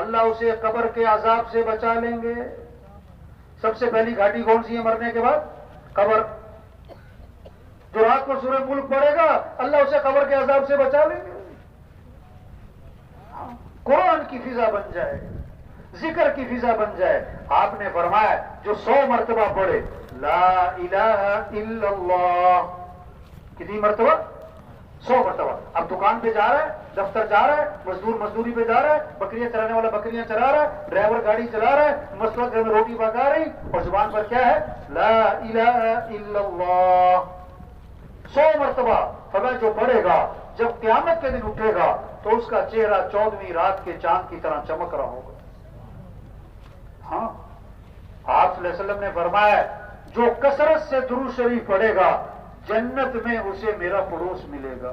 اللہ اسے قبر کے عذاب سے بچا لیں گے. سب سے پہلی گھاٹی کون سی ہے مرنے کے بعد؟ قبر. جو رات کو سورہ ملک پڑے گا اللہ اسے قبر کے عذاب سے بچا لیں گے. قرآن کی فضا بن جائے, ذکر کی فضا بن جائے. آپ نے فرمایا جو 100 مرتبہ پڑھے لا الہ الا اللہ, کتنی مرتبہ؟ 100 مرتبہ. اب دکان پہ جا رہا ہے, دفتر جا رہا ہے, مزدور مزدوری پہ جا رہا ہے, بکریاں چرانے والا بکریاں چرا رہا ہے, ڈرائیور گاڑی چلا رہا ہے, مسلط گھر میں روٹی پکا رہی, اور زبان پر کیا ہے؟ لا الہ الا اللہ. 100 مرتبہ. فرمایا جو پڑھے گا جب قیامت کے دن اٹھے گا تو اس کا چہرہ 14ویں رات کے چاند کی طرح چمک رہا ہوگا. ہاں, آپ صلی اللہ علیہ وسلم نے فرمایا جو کثرت سے درود شریف پڑھے گا جنت میں اسے میرا پڑوس ملے گا.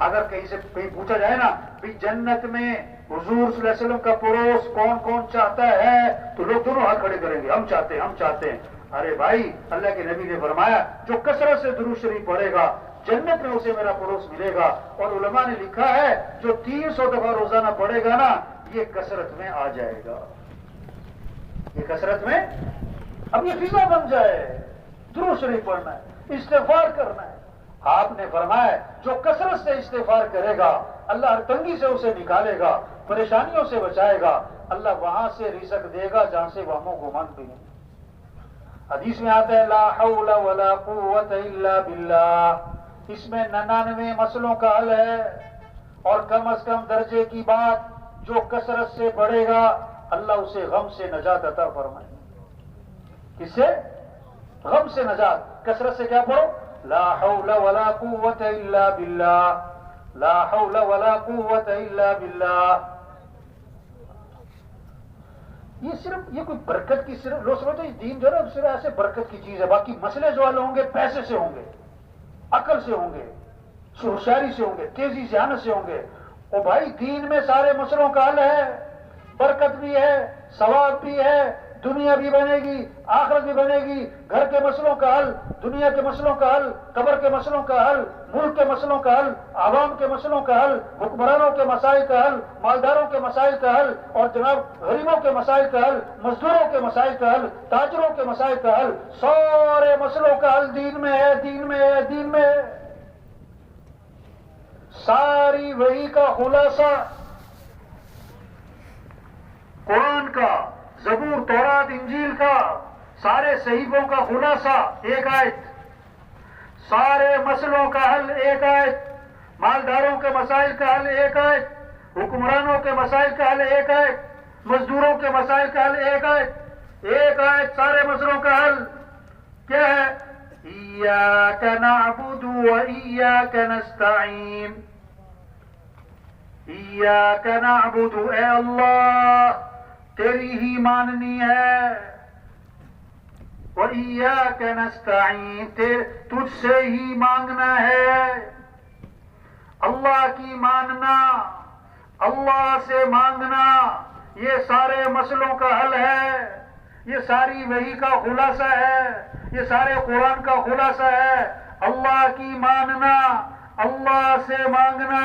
اگر کہیں سے کہیں پوچھا جائے نا بھی جنت میں حضور صلی اللہ علیہ وسلم کا پڑوس کون کون چاہتا ہے, تو لوگ دونوں ہاتھ کھڑے کریں گے, ہم چاہتے ہیں, ہم چاہتے ہیں. ارے بھائی, اللہ کے نبی نے فرمایا جو کثرت سے درود شریف پڑھے گا جنت میں اسے میرا پڑوس ملے گا. اور علماء نے لکھا ہے جو 300 دفعہ روزانہ پڑھے گا نا یہ کثرت میں آ جائے گا. یہ کثرت میں, اب یہ فضا بن جائے, درود شریف پڑھنا ہے, استغفار کرنا ہے. آپ نے فرمایا جو کثرت سے استغفار کرے گا اللہ ہر تنگی سے اسے نکالے گا, پریشانیوں سے بچائے گا, اللہ وہاں سے رزق دے گا جہاں سے وہم و گمان بھی نہیں. حدیث میں آتا ہے لا حول ولا قوت الا باللہ. اس میں 99 مسئلوں کا حل ہے, اور کم از کم درجے کی بات جو کثرت سے بڑھے گا اللہ اسے غم سے نجات عطا فرمائے. کس سے؟ غم سے نجات. کثرت سے کیا پڑھو؟ لا حول ولا قوت الا باللہ, لا حول ولا قوت الا باللہ. یہ صرف یہ کوئی برکت کی, صرف لوگ سمجھتے ہیں دین جو ہے نا صرف ایسے برکت کی چیز ہے. باقی مسئلے جو والے ہوں گے پیسے سے ہوں گے, عقل سے ہوں گے, ہوشیاری سے ہوں گے, تیزی سے آنے سے ہوں گے. او بھائی دین میں سارے مسئلوں کا حل ہے, برکت بھی ہے, ثواب بھی ہے, دنیا بھی بنے گی, آخرت بھی بنے گی. گھر کے مسئلوں کا حل, دنیا کے مسئلوں کا حل, قبر کے مسئلوں کا حل, ملک کے مسئلوں کا حل, عوام کے مسئلوں کا حل, حکمرانوں کے مسائل کا حل, مالداروں کے مسائل کا حل, اور جناب غریبوں کے مسائل کا حل, مزدوروں کے مسائل کا حل, تاجروں کے مسائل کا حل. سارے مسئلوں کا حل دین میں ہے, دین میں ہے, دین میں ہے. ساری وحی کا خلاصہ قرآن کا, زبور, تورات, انجیل کا, سارے صحیفوں کا خلاصہ ایک آیت. سارے مسئلوں کا حل ایک آیت. مالداروں کے مسائل کا حل ایک آیت, حکمرانوں کے مسائل کا حل ایک آیت, مزدوروں کے مسائل کا حل ایک آیت. ایک آیت سارے مسئلوں کا حل کیا ہے؟ ایاک نعبد و ایاک نستعین. ایاک نعبد, اے اللہ تیری ہی ماننی ہے, وَإِيَّاكَ نَسْتَعِينُ, تجھ سے ہی مانگنا ہے. اللہ کی ماننا, اللہ سے مانگنا, یہ سارے مسئلوں کا حل ہے. یہ ساری وحی کا خلاصہ ہے, یہ سارے قرآن کا خلاصہ ہے. اللہ کی ماننا, اللہ سے مانگنا,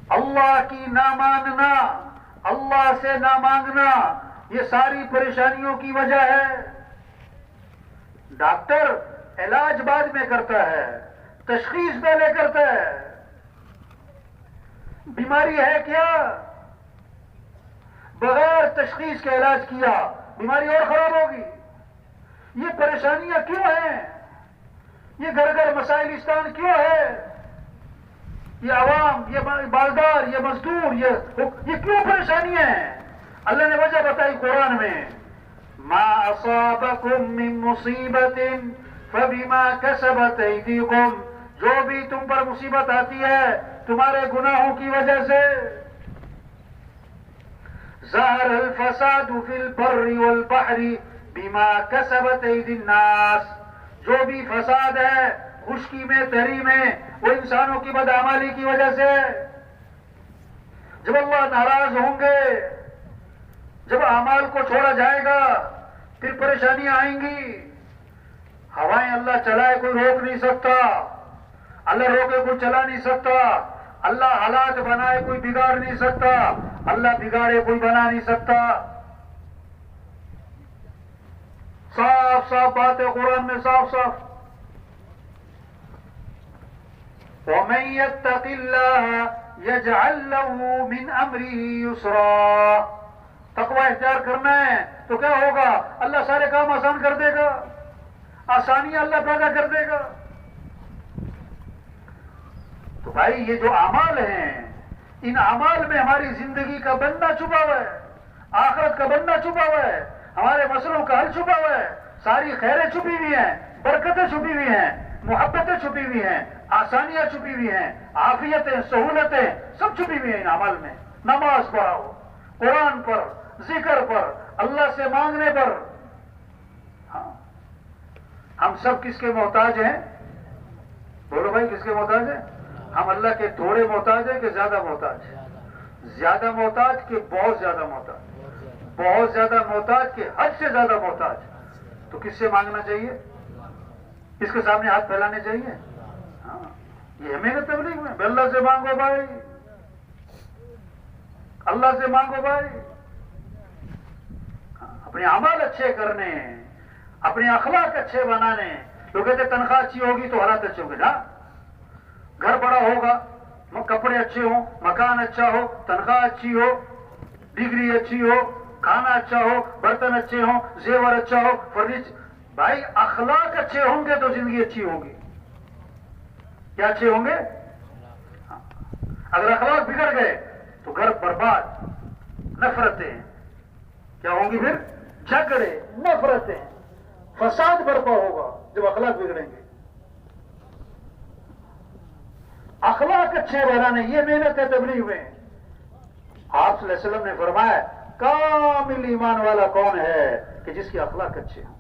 اللہ کی نہ ماننا, اللہ سے نہ مانگنا, یہ ساری پریشانیوں کی وجہ ہے. ڈاکٹر علاج بعد میں کرتا ہے, تشخیص پہلے کرتا ہے. بیماری ہے کیا, بغیر تشخیص کے علاج کیا بیماری اور خراب ہوگی. یہ پریشانیاں کیوں ہیں, یہ گھر گھر مسائلستان کیوں ہے, یہ عوام, یہ بالدار, یہ مزدور, یہ کیوں پریشانیاں ہیں؟ اللہ نے وجہ بتائی قرآن میں, ما اصابکم من مصیبت فبما کسبت ایدیکم, جو بھی تم پر مصیبت آتی ہے تمہارے گناہوں کی وجہ سے. ظہر الفساد فی البر والبحر بما کسبت ایدی الناس, جو بھی فساد ہے خشکی میں, تری میں, وہ انسانوں کی بدعمالی کی وجہ سے. جب اللہ ناراض ہوں گے, جب اعمال کو چھوڑا جائے گا پھر پریشانیاں آئیں گی. ہوائیں اللہ چلائے کوئی روک نہیں سکتا, اللہ روکے کوئی چلا نہیں سکتا. اللہ حالات بنائے کوئی بگاڑ نہیں سکتا، اللہ بگاڑے کوئی بنا نہیں سکتا. صاف صاف بات ہے قرآن میں، صاف صاف. وَمَن يَتَّقِ اللَّهَ يَجْعَل لَّهُ مِنْ أَمْرِهِ يُسْرًا. تقوی اختیار کرنا ہے تو کیا ہوگا؟ اللہ سارے کام آسان کر دے گا، آسانی اللہ پیدا کر دے گا. تو بھائی یہ جو اعمال ہیں، ان اعمال میں ہماری زندگی کا بننا چھپا ہوا ہے، آخرت کا بننا چھپا ہوا ہے، ہمارے مسئلوں کا حل چھپا ہوا ہے، ساری خیریں چھپی ہوئی ہیں، برکتیں چھپی ہوئی ہیں، محبتیں چھپی ہوئی ہیں، آسانیاں چھپی ہوئی ہیں، عافیتیں، سہولتیں سب چھپی ہوئی ہیں ان اعمال میں. نماز پڑھو، قرآن پر، ذکر پر، اللہ سے مانگنے پر. ہاں ہم سب کس کے محتاج ہیں؟ بولو بھائی، کس کے محتاج ہیں؟ ہم اللہ کے تھوڑے محتاج ہیں کہ زیادہ محتاج؟ زیادہ محتاج کہ بہت زیادہ محتاج؟ بہت زیادہ محتاج کہ حد سے زیادہ محتاج. تو کس سے مانگنا چاہیے؟ کس کے سامنے ہاتھ پھیلانے چاہیے؟ ہاں یہ ہمیں تبلیغ میں اللہ سے مانگو بھائی، اللہ سے مانگو بھائی. اپنے اعمال اچھے کرنے، اپنے اخلاق اچھے بنانے. لوگ کہتے تنخواہ اچھی ہوگی تو حالات اچھے ہوں گے. نا گھر بڑا ہوگا، کپڑے اچھے ہوں، مکان اچھا ہو، تنخواہ اچھی ہو، ڈگری اچھی ہو، کھانا اچھا ہو، برتن اچھے ہوں، زیور اچھا ہو، فرنیچر. بھائی اخلاق اچھے ہوں گے تو زندگی اچھی ہوگی. کیا اچھے ہوں گے؟ اگر اخلاق بگڑ گئے تو گھر برباد. نفرتیں کیا ہوں گی؟ پھر جھگڑے، نفرتیں، فساد برپا ہوگا جب اخلاق بگڑیں گے. اخلاق اچھے بنانے یہ محنت ہے تبلیغ میں. آپ صلی اللہ علیہ وسلم نے فرمایا کامل ایمان والا کون ہے؟ کہ جس کے اخلاق اچھے ہوں.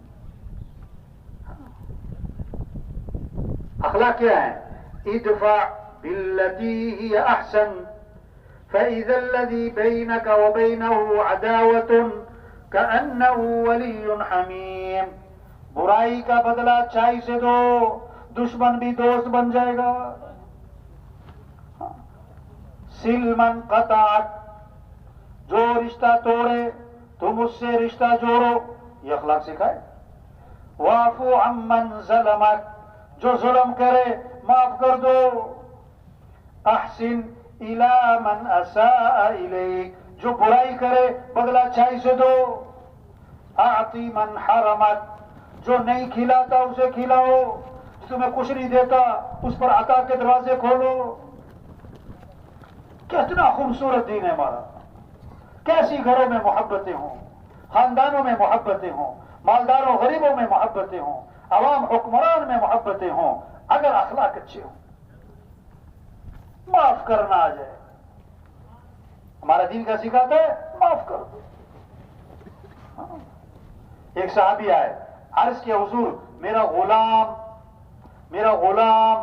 اخلاق کیا ہے؟ ادفع بالتی هی احسن فاذا الذی بینک وبینہ عداوۃ کأنہ ولی حمیم. برائی کا بدلہ اچھائی سے دو، دشمن بھی دوست بن جائے گا. سل من قطعک، جو رشتہ توڑے تم اس سے رشتہ جوڑو. یہ اخلاق سکھائے. واعفو عمن ظلمک، جو ظلم کرے معاف کر دو. احسن الی من اساء الیک، جو برائی کرے بدلہ اچھائی سے دو. اعطی من حرمک، جو نہیں کھلاتا اسے کھلاؤ، تمہیں کچھ نہیں دیتا اس پر عطا کے دروازے کھولو. کتنا خوبصورت دین ہے ہمارا. کیسی گھروں میں محبتیں ہوں، خاندانوں میں محبتیں ہوں، مالداروں غریبوں میں محبتیں ہوں، عوام حکمران میں محبتیں ہوں، اگر اخلاق اچھے ہوں. معاف کرنا آ جائے. ہمارا دین کا سکھاتا ہے معاف کر دو. ایک صحابی آئے، عرض کیا حضور میرا غلام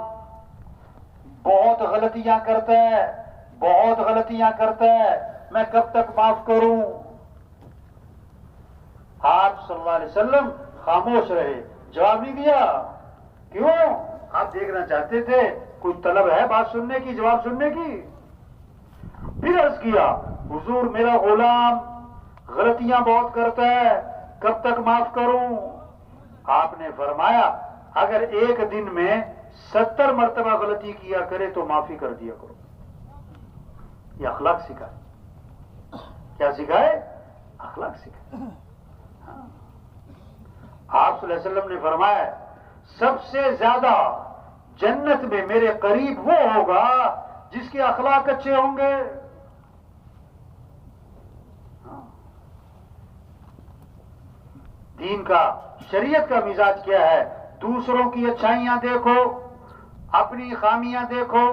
بہت غلطیاں کرتا ہے، بہت غلطیاں کرتا ہے، میں کب تک معاف کروں؟ آپ صلی اللہ علیہ وسلم خاموش رہے، جواب نہیں دیا. کیوں؟ آپ دیکھنا چاہتے تھے کوئی طلب ہے بات سننے کی، جواب سننے کی. پھر عرض کیا حضور میرا غلام غلطیاں بہت کرتا ہے، کب تک معاف کروں؟ آپ نے فرمایا اگر ایک دن میں 70 مرتبہ غلطی کیا کرے تو معافی کر دیا کرو. یہ اخلاق سکھائے. کیا سکھائے؟ اخلاق سکھائے. آپ صلی اللہ علیہ وسلم نے فرمایا سب سے زیادہ جنت میں میرے قریب وہ ہوگا جس کے اخلاق اچھے ہوں گے. دین کا، شریعت کا مزاج کیا ہے؟ دوسروں کی اچھائیاں دیکھو، اپنی خامیاں دیکھو.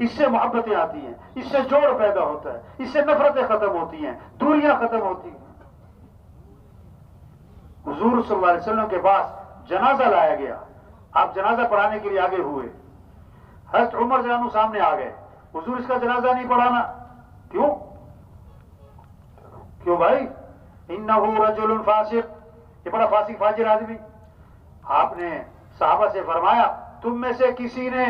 اس سے محبتیں آتی ہیں، اس سے جوڑ پیدا ہوتا ہے، اس سے نفرتیں ختم ہوتی ہیں، دوریاں ختم ہوتی ہیں. حضور صلی اللہ علیہ وسلم کے پاس جنازہ لایا گیا. آپ جنازہ پڑھانے کے لیے آگے ہوئے. حضرت عمر رضی اللہ عنہ سامنے آ گئے. حضور اس کا جنازہ نہیں پڑھانا. کیوں بھائی؟ انہ رجل فاسق، یہ بڑا فاسق فاجر آدمی. آپ نے صحابہ سے فرمایا تم میں سے کسی نے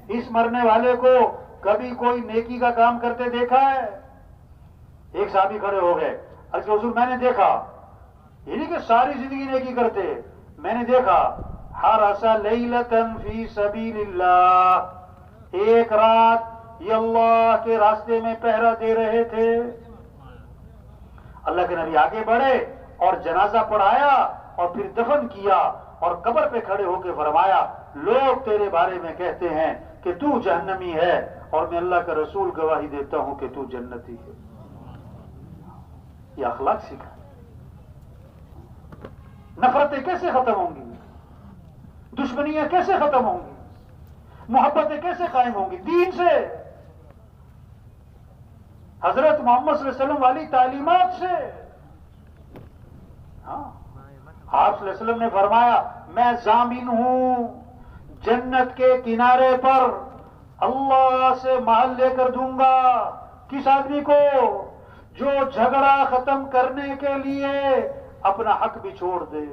اس مرنے والے کو کبھی کوئی نیکی کا کام کرتے دیکھا ہے؟ ایک صحابی کھڑے ہو گئے، عرض کیا حضور میں نے دیکھا، یہ نہیں کہ ساری زندگی نیکی کرتے، میں نے دیکھا حرس لیلتن فی سبیل اللہ، ایک رات یہ اللہ کے راستے میں پہرا دے رہے تھے۔ اللہ کے نبی آگے بڑھے اور جنازہ پڑھایا اور پھر دفن کیا اور قبر پہ کھڑے ہو کے فرمایا لوگ تیرے بارے میں کہتے ہیں کہ تو جہنمی ہے اور میں اللہ کا رسول گواہی دیتا ہوں کہ تو جنتی ہے۔ یہ اخلاق سکھا۔ نفرتیں کیسے ختم ہوں گی؟ دشمنیاں کیسے ختم ہوں گی؟ محبتیں کیسے قائم ہوں گی؟ دین سے، حضرت محمد صلی اللہ علیہ وسلم والی تعلیمات سے۔ ہاں، آپ صلی اللہ علیہ وسلم نے فرمایا میں ضامن ہوں جنت کے کنارے پر اللہ سے محل لے کر دوں گا کس آدمی کو؟ جو جھگڑا ختم کرنے کے لیے اپنا حق بھی چھوڑ دے۔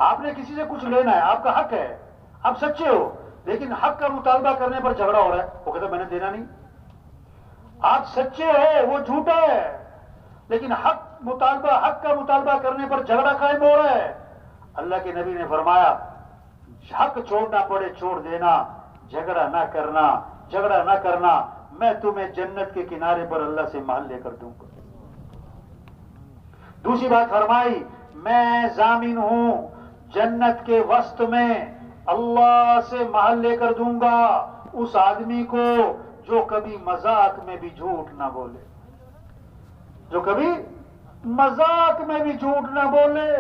آپ نے کسی سے کچھ لینا ہے، آپ کا حق ہے، آپ سچے ہو، لیکن حق کا مطالبہ کرنے پر جھگڑا ہو رہا ہے، وہ کہتا ہے میں نے دینا نہیں۔ آپ سچے ہو، وہ جھوٹا ہے، لیکن حق کا مطالبہ کرنے پر جھگڑا قائم ہو رہا ہے۔ اللہ کے نبی نے فرمایا حق چھوڑنا پڑے چھوڑ دینا، جھگڑا نہ کرنا، میں تمہیں جنت کے کنارے پر اللہ سے محل لے کر دوں گا۔ دوسری بات فرمائی میں ضامن ہوں جنت کے وسط میں اللہ سے محل لے کر دوں گا اس آدمی کو جو کبھی مذاق میں بھی جھوٹ نہ بولے، جو کبھی مذاق میں بھی جھوٹ نہ بولے۔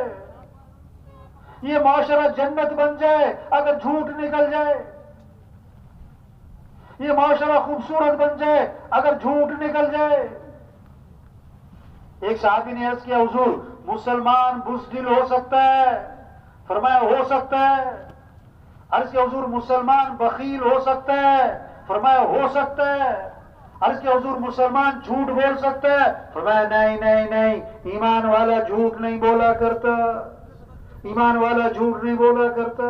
یہ معاشرہ جنت بن جائے اگر جھوٹ نکل جائے، یہ معاشرہ خوبصورت بن جائے اگر جھوٹ نکل جائے۔ ایک صحابی نے عرض کیا حضور مسلمان بزدل ہو سکتا ہے؟ فرمایا ہو سکتا ہے۔ عرض کیا حضور مسلمان بخیل ہو سکتا ہے؟ فرمایا ہو سکتا ہے۔ عرض کیا حضور مسلمان جھوٹ بول سکتا ہے؟ فرمایا نہیں، ایمان والا جھوٹ نہیں بولا کرتا، ایمان والا جھوٹ نہیں بولا کرتا۔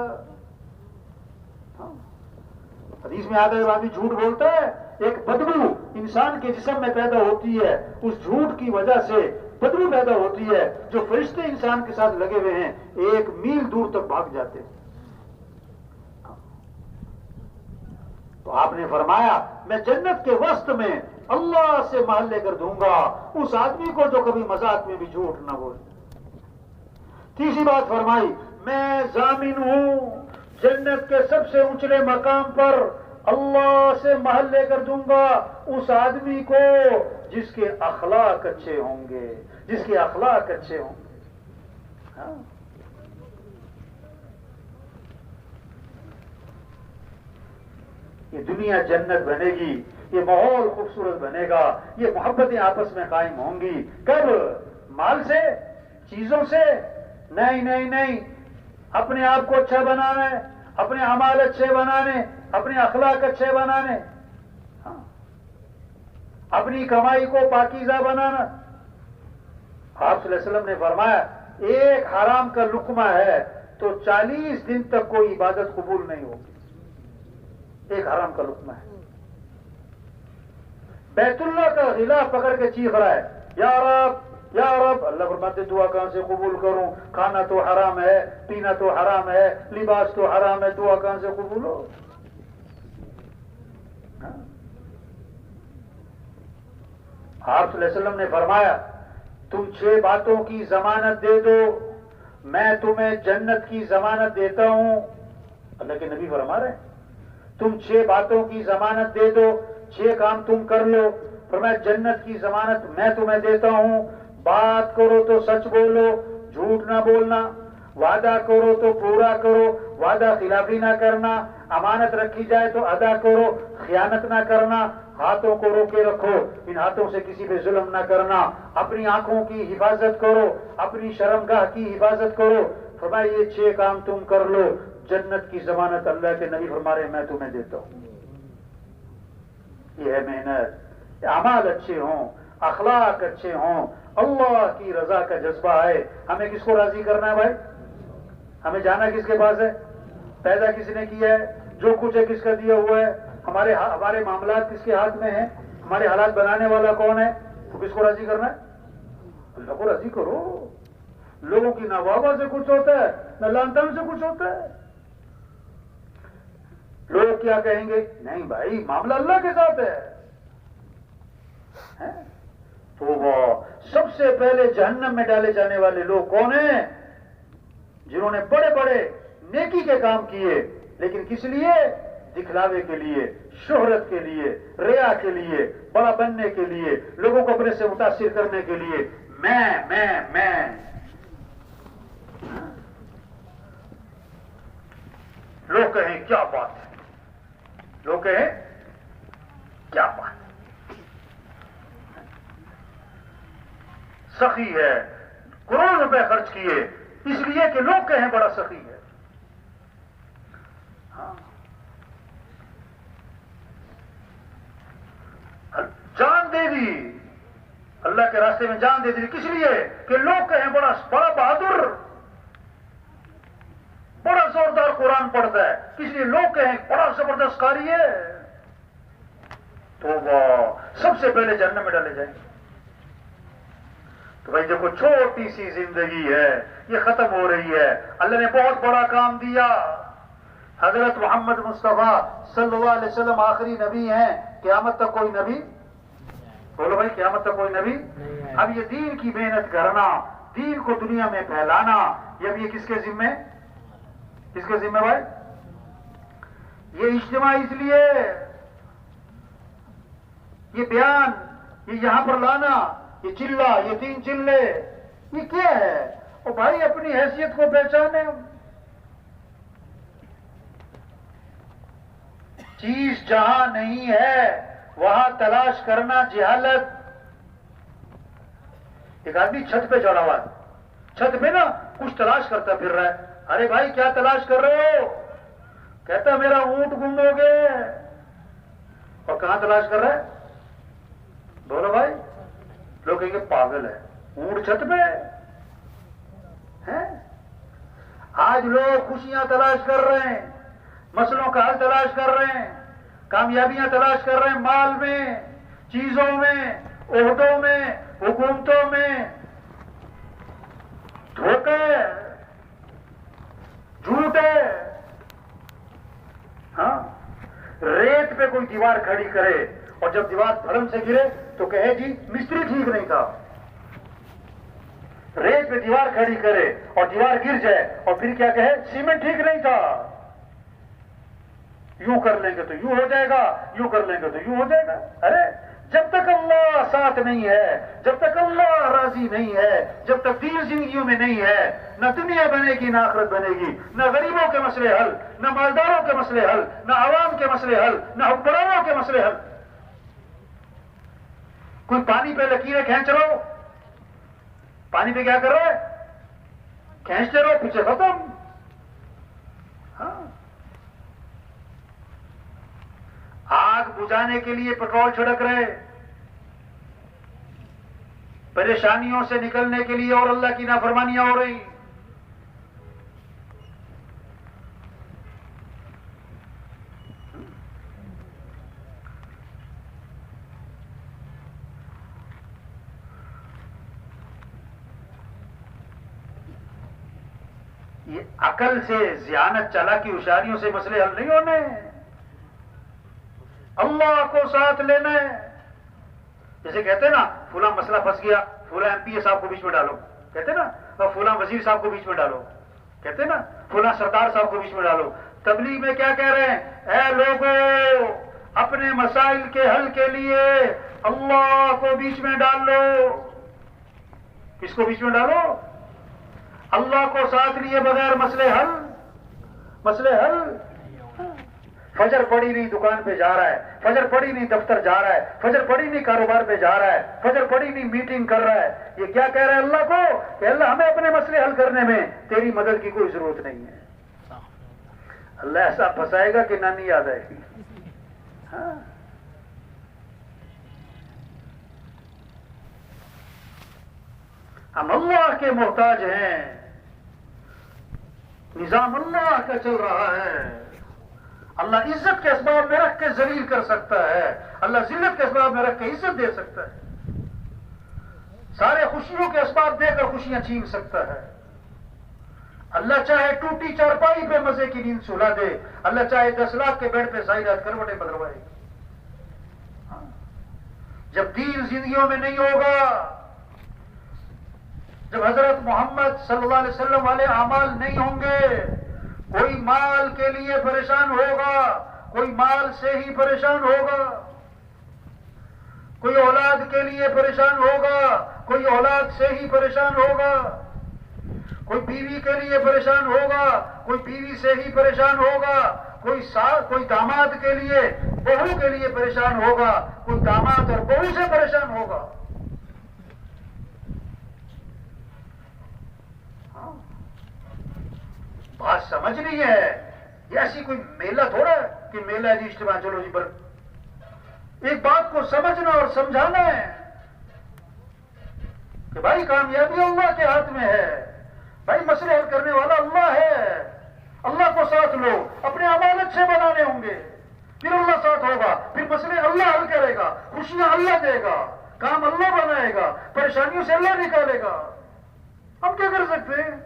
حدیث میں آتا ہے آدمی جھوٹ بولتا ہے، ایک بدبو انسان کے جسم میں پیدا ہوتی ہے، اس جھوٹ کی وجہ سے بدبو پیدا ہوتی ہے، جو فرشتے انسان کے ساتھ لگے ہوئے ہیں 1 میل دور تک بھاگ جاتے ہیں۔ تو آپ نے فرمایا میں جنت کے وسط میں اللہ سے محل لے کر دوں گا اس آدمی کو جو کبھی مذاق میں بھی جھوٹ نہ بولے۔ تیسری بات فرمائی میں ضامن ہوں جنت کے سب سے اونچے مقام پر اللہ سے محل لے کر دوں گا اس آدمی کو جس کے اخلاق اچھے ہوں گے، جس کے اخلاق اچھے ہوں گے۔ ہاں؟ یہ دنیا جنت بنے گی، یہ ماحول خوبصورت بنے گا، یہ محبتیں آپس میں قائم ہوں گی۔ کب؟ مال سے، چیزوں سے نہیں، اپنے آپ کو اچھا بنانا ہے، اپنے اعمال اچھے بنانے، اپنے اخلاق اچھے بنانے، ہاں، اپنی کمائی کو پاکیزہ بنانا۔ آپ صلی اللہ علیہ وسلم نے فرمایا ایک حرام کا لقمہ ہے تو 40 دن تک کوئی عبادت قبول نہیں ہوگی، ایک حرام کا لقمہ ہے۔ بیت اللہ کا غلاف پکڑ کے چیخ رہا ہے یا رب یا رب، اللہ فرماتے دعا کہاں سے قبول کروں؟ کھانا تو حرام ہے، پینا تو حرام ہے، لباس تو حرام ہے، دعا کہاں سے قبول ہو؟ آپ صلی اللہ علیہ وسلم نے فرمایا تم 6 باتوں کی ضمانت دے دو میں تمہیں جنت کی ضمانت دیتا ہوں۔ اللہ کے نبی فرما رہے ہیں تم 6 باتوں کی ضمانت دے دو، 6 کام تم کر لو، فرمایا جنت کی ضمانت میں تمہیں دیتا ہوں۔ بات کرو تو سچ بولو، جھوٹ نہ بولنا، وعدہ کرو تو پورا کرو، وعدہ خلافی نہ کرنا، امانت رکھی جائے تو ادا کرو، خیانت نہ کرنا، ہاتھوں کو روکے رکھو، ان ہاتھوں سے کسی پہ ظلم نہ کرنا، اپنی آنکھوں کی حفاظت کرو، اپنی شرمگاہ کی حفاظت کرو۔ فرمایا یہ 6 کام تم کر لو، جنت کی ضمانت اللہ کے نبی فرما رہے ہیں میں تمہیں دیتا ہوں۔ یہ ہے محنت، اعمال اچھے ہوں، اخلاق اچھے ہوں، اللہ کی رضا کا جذبہ ہے۔ ہمیں کس کو راضی کرنا ہے بھائی؟ ہمیں جانا کس کے پاس ہے؟ پیدا کس نے کیا ہے؟ جو کچھ ہے کس کا دیا ہوا ہے؟ ہمارے معاملات کس کے ہاتھ میں ہیں؟ ہمارے حالات بنانے والا کون ہے؟ تو کس کو راضی کرنا ہے؟ اللہ کو راضی کرو. لوگوں کی نہ واہ واہ سے کچھ ہوتا ہے نہ لان تان سے کچھ ہوتا ہے. لوگ کیا کہیں گے؟ نہیں بھائی معاملہ اللہ کے ساتھ ہے. تو وہ سب سے پہلے جہنم میں ڈالے جانے والے لوگ کون ہیں؟ جنہوں نے بڑے بڑے نیکی کے کام کیے لیکن کس لیے؟ دکھلاوے کے لیے، شہرت کے لیے، ریا کے لیے، بڑا بننے کے لیے، لوگوں کو اپنے سے متاثر کرنے کے لیے. میں لوگ کہیں کیا بات ہے، لوگ کہیں کیا بات ہے، سخی ہے، کروڑ روپے خرچ کیے اس لیے کہ لوگ کہیں بڑا سخی ہے. ہاں جان دے دی، اللہ کے راستے میں جان دے دی کس لیے؟ کہ لوگ کہیں بڑا بہادر، بڑا زوردار قرآن پڑھتا ہے، کس لیے لوگ کہیں بڑا زبردست قاری ہے. تو وہ سب سے پہلے جہنم میں ڈالے جائیں. تو بھائی دیکھو چھوٹی سی زندگی ہے یہ ختم ہو رہی ہے. اللہ نے بہت بڑا کام دیا. حضرت محمد مصطفیٰ صلی اللہ علیہ وسلم آخری نبی ہیں. قیامت تک کوئی نبی، بولو بھائی قیامت تک کوئی نبی. اب یہ دین کی محنت کرنا، دین کو دنیا میں پھیلانا، یہ کس کے ذمہ؟ کس کے ذمہ بھائی؟ یہ اجتماع اس لیے، یہ بیان، یہ یہاں پر لانا، یہ چلہ، یہ 3 چلے، یہ کیا ہے؟ اور بھائی اپنی حیثیت کو پہچانے. چیز جہاں نہیں ہے وہاں تلاش کرنا جہالت. ایک آدمی چھت پہ چڑھا ہوا ہے، چھت پہ نا کچھ تلاش کرتا پھر رہا ہے. ارے بھائی کیا تلاش کر رہے ہو؟ کہتا میرا اونٹ گم ہو گیا. اور کہاں تلاش کر رہا ہے؟ بولو بھائی. لوگ کہیں گے پاگل ہے، اونٹ چھت پہ ہے. آج لوگ خوشیاں تلاش کر رہے ہیں، مسئلوں کا حل تلاش کر رہے ہیں، کامیابیاں تلاش کر رہے ہیں، مال میں، چیزوں میں، عہدوں میں، حکومتوں میں. دھوکے، جھوٹ ہے. ہاں ریت پہ کوئی دیوار کھڑی کرے اور جب دیوار دھڑم سے گرے تو کہے جی مستری ٹھیک نہیں تھا. ریت پہ دیوار کھڑی کرے اور دیوار گر جائے اور پھر کیا کہے؟ سیمنٹ ٹھیک نہیں تھا. یوں کر لیں گے تو یوں ہو جائے گا، یوں کر لیں گے تو یوں ہو جائے گا. ارے جب تک اللہ ساتھ نہیں ہے، جب تک اللہ راضی نہیں ہے، جب تک دین زندگیوں میں نہیں ہے، نہ دنیا بنے گی نہ آخرت بنے گی. نہ غریبوں کے مسئلے حل، نہ مالداروں کے مسئلے حل، نہ عوام کے مسئلے حل، نہ حکمرانوں کے مسئلے حل. کوئی پانی پہ لکیریں کھینچ رہو، پانی پہ کیا کر رہا ہے؟ کھینچتے رہو، پیچھے ختم. ہاں آگ بجھانے کے لیے پیٹرول چھڑک رہے، پریشانیوں سے نکلنے کے لیے اور اللہ کی نافرمانیاں ہو رہی. یہ عقل سے، ذہانت، چالاکی، ہوشیاریوں سے مسئلے حل نہیں ہونے. اللہ کو ساتھ لینا ہے. جیسے کہتے ہیں نا فلاں مسئلہ پھنس گیا، فلاں MP صاحب کو بیچ میں ڈالو، کہتے ہیں نا، اور فلاں وزیر صاحب کو بیچ میں ڈالو، کہتے ہیں نا فلاں سردار صاحب کو بیچ میں ڈالو. تبلیغ میں کیا کہہ رہے ہیں؟ اے لوگوں اپنے مسائل کے حل کے لیے اللہ کو بیچ میں ڈال لو. کس کو بیچ میں ڈالو؟ اللہ کو ساتھ لیے بغیر مسئلے حل، مسئلے حل. فجر پڑی نہیں دکان پہ جا رہا ہے، فجر پڑی نہیں دفتر جا رہا ہے، فجر پڑی نہیں کاروبار پہ جا رہا ہے، فجر پڑی نہیں میٹنگ کر رہا ہے. یہ کیا کہہ رہا ہے اللہ کو؟ کہ اللہ ہمیں اپنے مسئلے حل کرنے میں تیری مدد کی کوئی ضرورت نہیں ہے. اللہ ایسا پھنسائے گا کہ نانی یاد آئے گی. ہاں ہم اللہ کے محتاج ہیں، نظام اللہ کا چل رہا ہے. اللہ عزت کے اسباب میں رکھ کے ذلیل کر سکتا ہے، اللہ ذلت کے اسباب میں رکھ کے عزت دے سکتا ہے، سارے خوشیوں کے اسباب دے کر خوشیاں چھین سکتا ہے۔ اللہ چاہے ٹوٹی چارپائی پہ مزے کی نیند سلا دے، اللہ چاہے 10 لاکھ کے بیڈ پہ ساری رات کروٹیں بدلوائے۔ جب دین زندگیوں میں نہیں ہوگا، جب حضرت محمد صلی اللہ علیہ وسلم والے اعمال نہیں ہوں گے، کوئی مال کے لیے پریشان ہوگا، کوئی مال سے ہی پریشان ہوگا، کوئی اولاد کے لیے پریشان ہوگا، کوئی اولاد سے ہی پریشان ہوگا، کوئی بیوی کے لیے پریشان ہوگا، کوئی بیوی سے ہی پریشان ہوگا، کوئی داماد کے لیے بہو کے لیے پریشان ہوگا، کوئی داماد اور بہو سے پریشان ہوگا۔ بات سمجھ نہیں ہے، یہ ایسی کوئی میلہ تھوڑا ہے کہ میلہ ہے جی اجتماع چلو جی بر، ایک بات کو سمجھنا اور سمجھانا ہے کہ بھائی کامیابی اللہ کے ہاتھ میں ہے، بھائی مسئلے حل کرنے والا اللہ ہے، اللہ کو ساتھ لو، اپنے اعمال اچھے بنانے ہوں گے، پھر اللہ ساتھ ہوگا، پھر مسئلے اللہ حل کرے گا، خوشیاں اللہ دے گا، کام اللہ بنائے گا، پریشانیوں سے اللہ نکالے گا۔ ہم کیا کر سکتے ہیں؟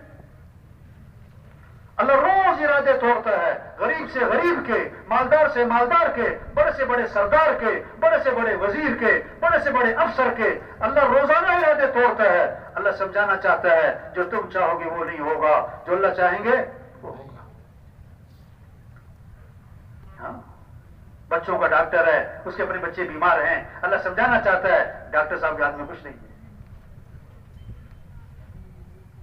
اللہ روز ارادے توڑتا ہے، غریب سے غریب کے، مالدار سے مالدار کے، بڑے سے بڑے سردار کے، بڑے سے بڑے وزیر کے، بڑے سے بڑے افسر کے، اللہ روزانہ ارادے توڑتا ہے۔ اللہ سمجھانا چاہتا ہے جو تم چاہو گے وہ نہیں ہوگا، جو اللہ چاہیں گے وہ ہوگا۔ ہاں، بچوں کا ڈاکٹر ہے، اس کے اپنے بچے بیمار ہیں، اللہ سمجھانا چاہتا ہے ڈاکٹر صاحب کے ہاتھ میں کچھ نہیں ہے۔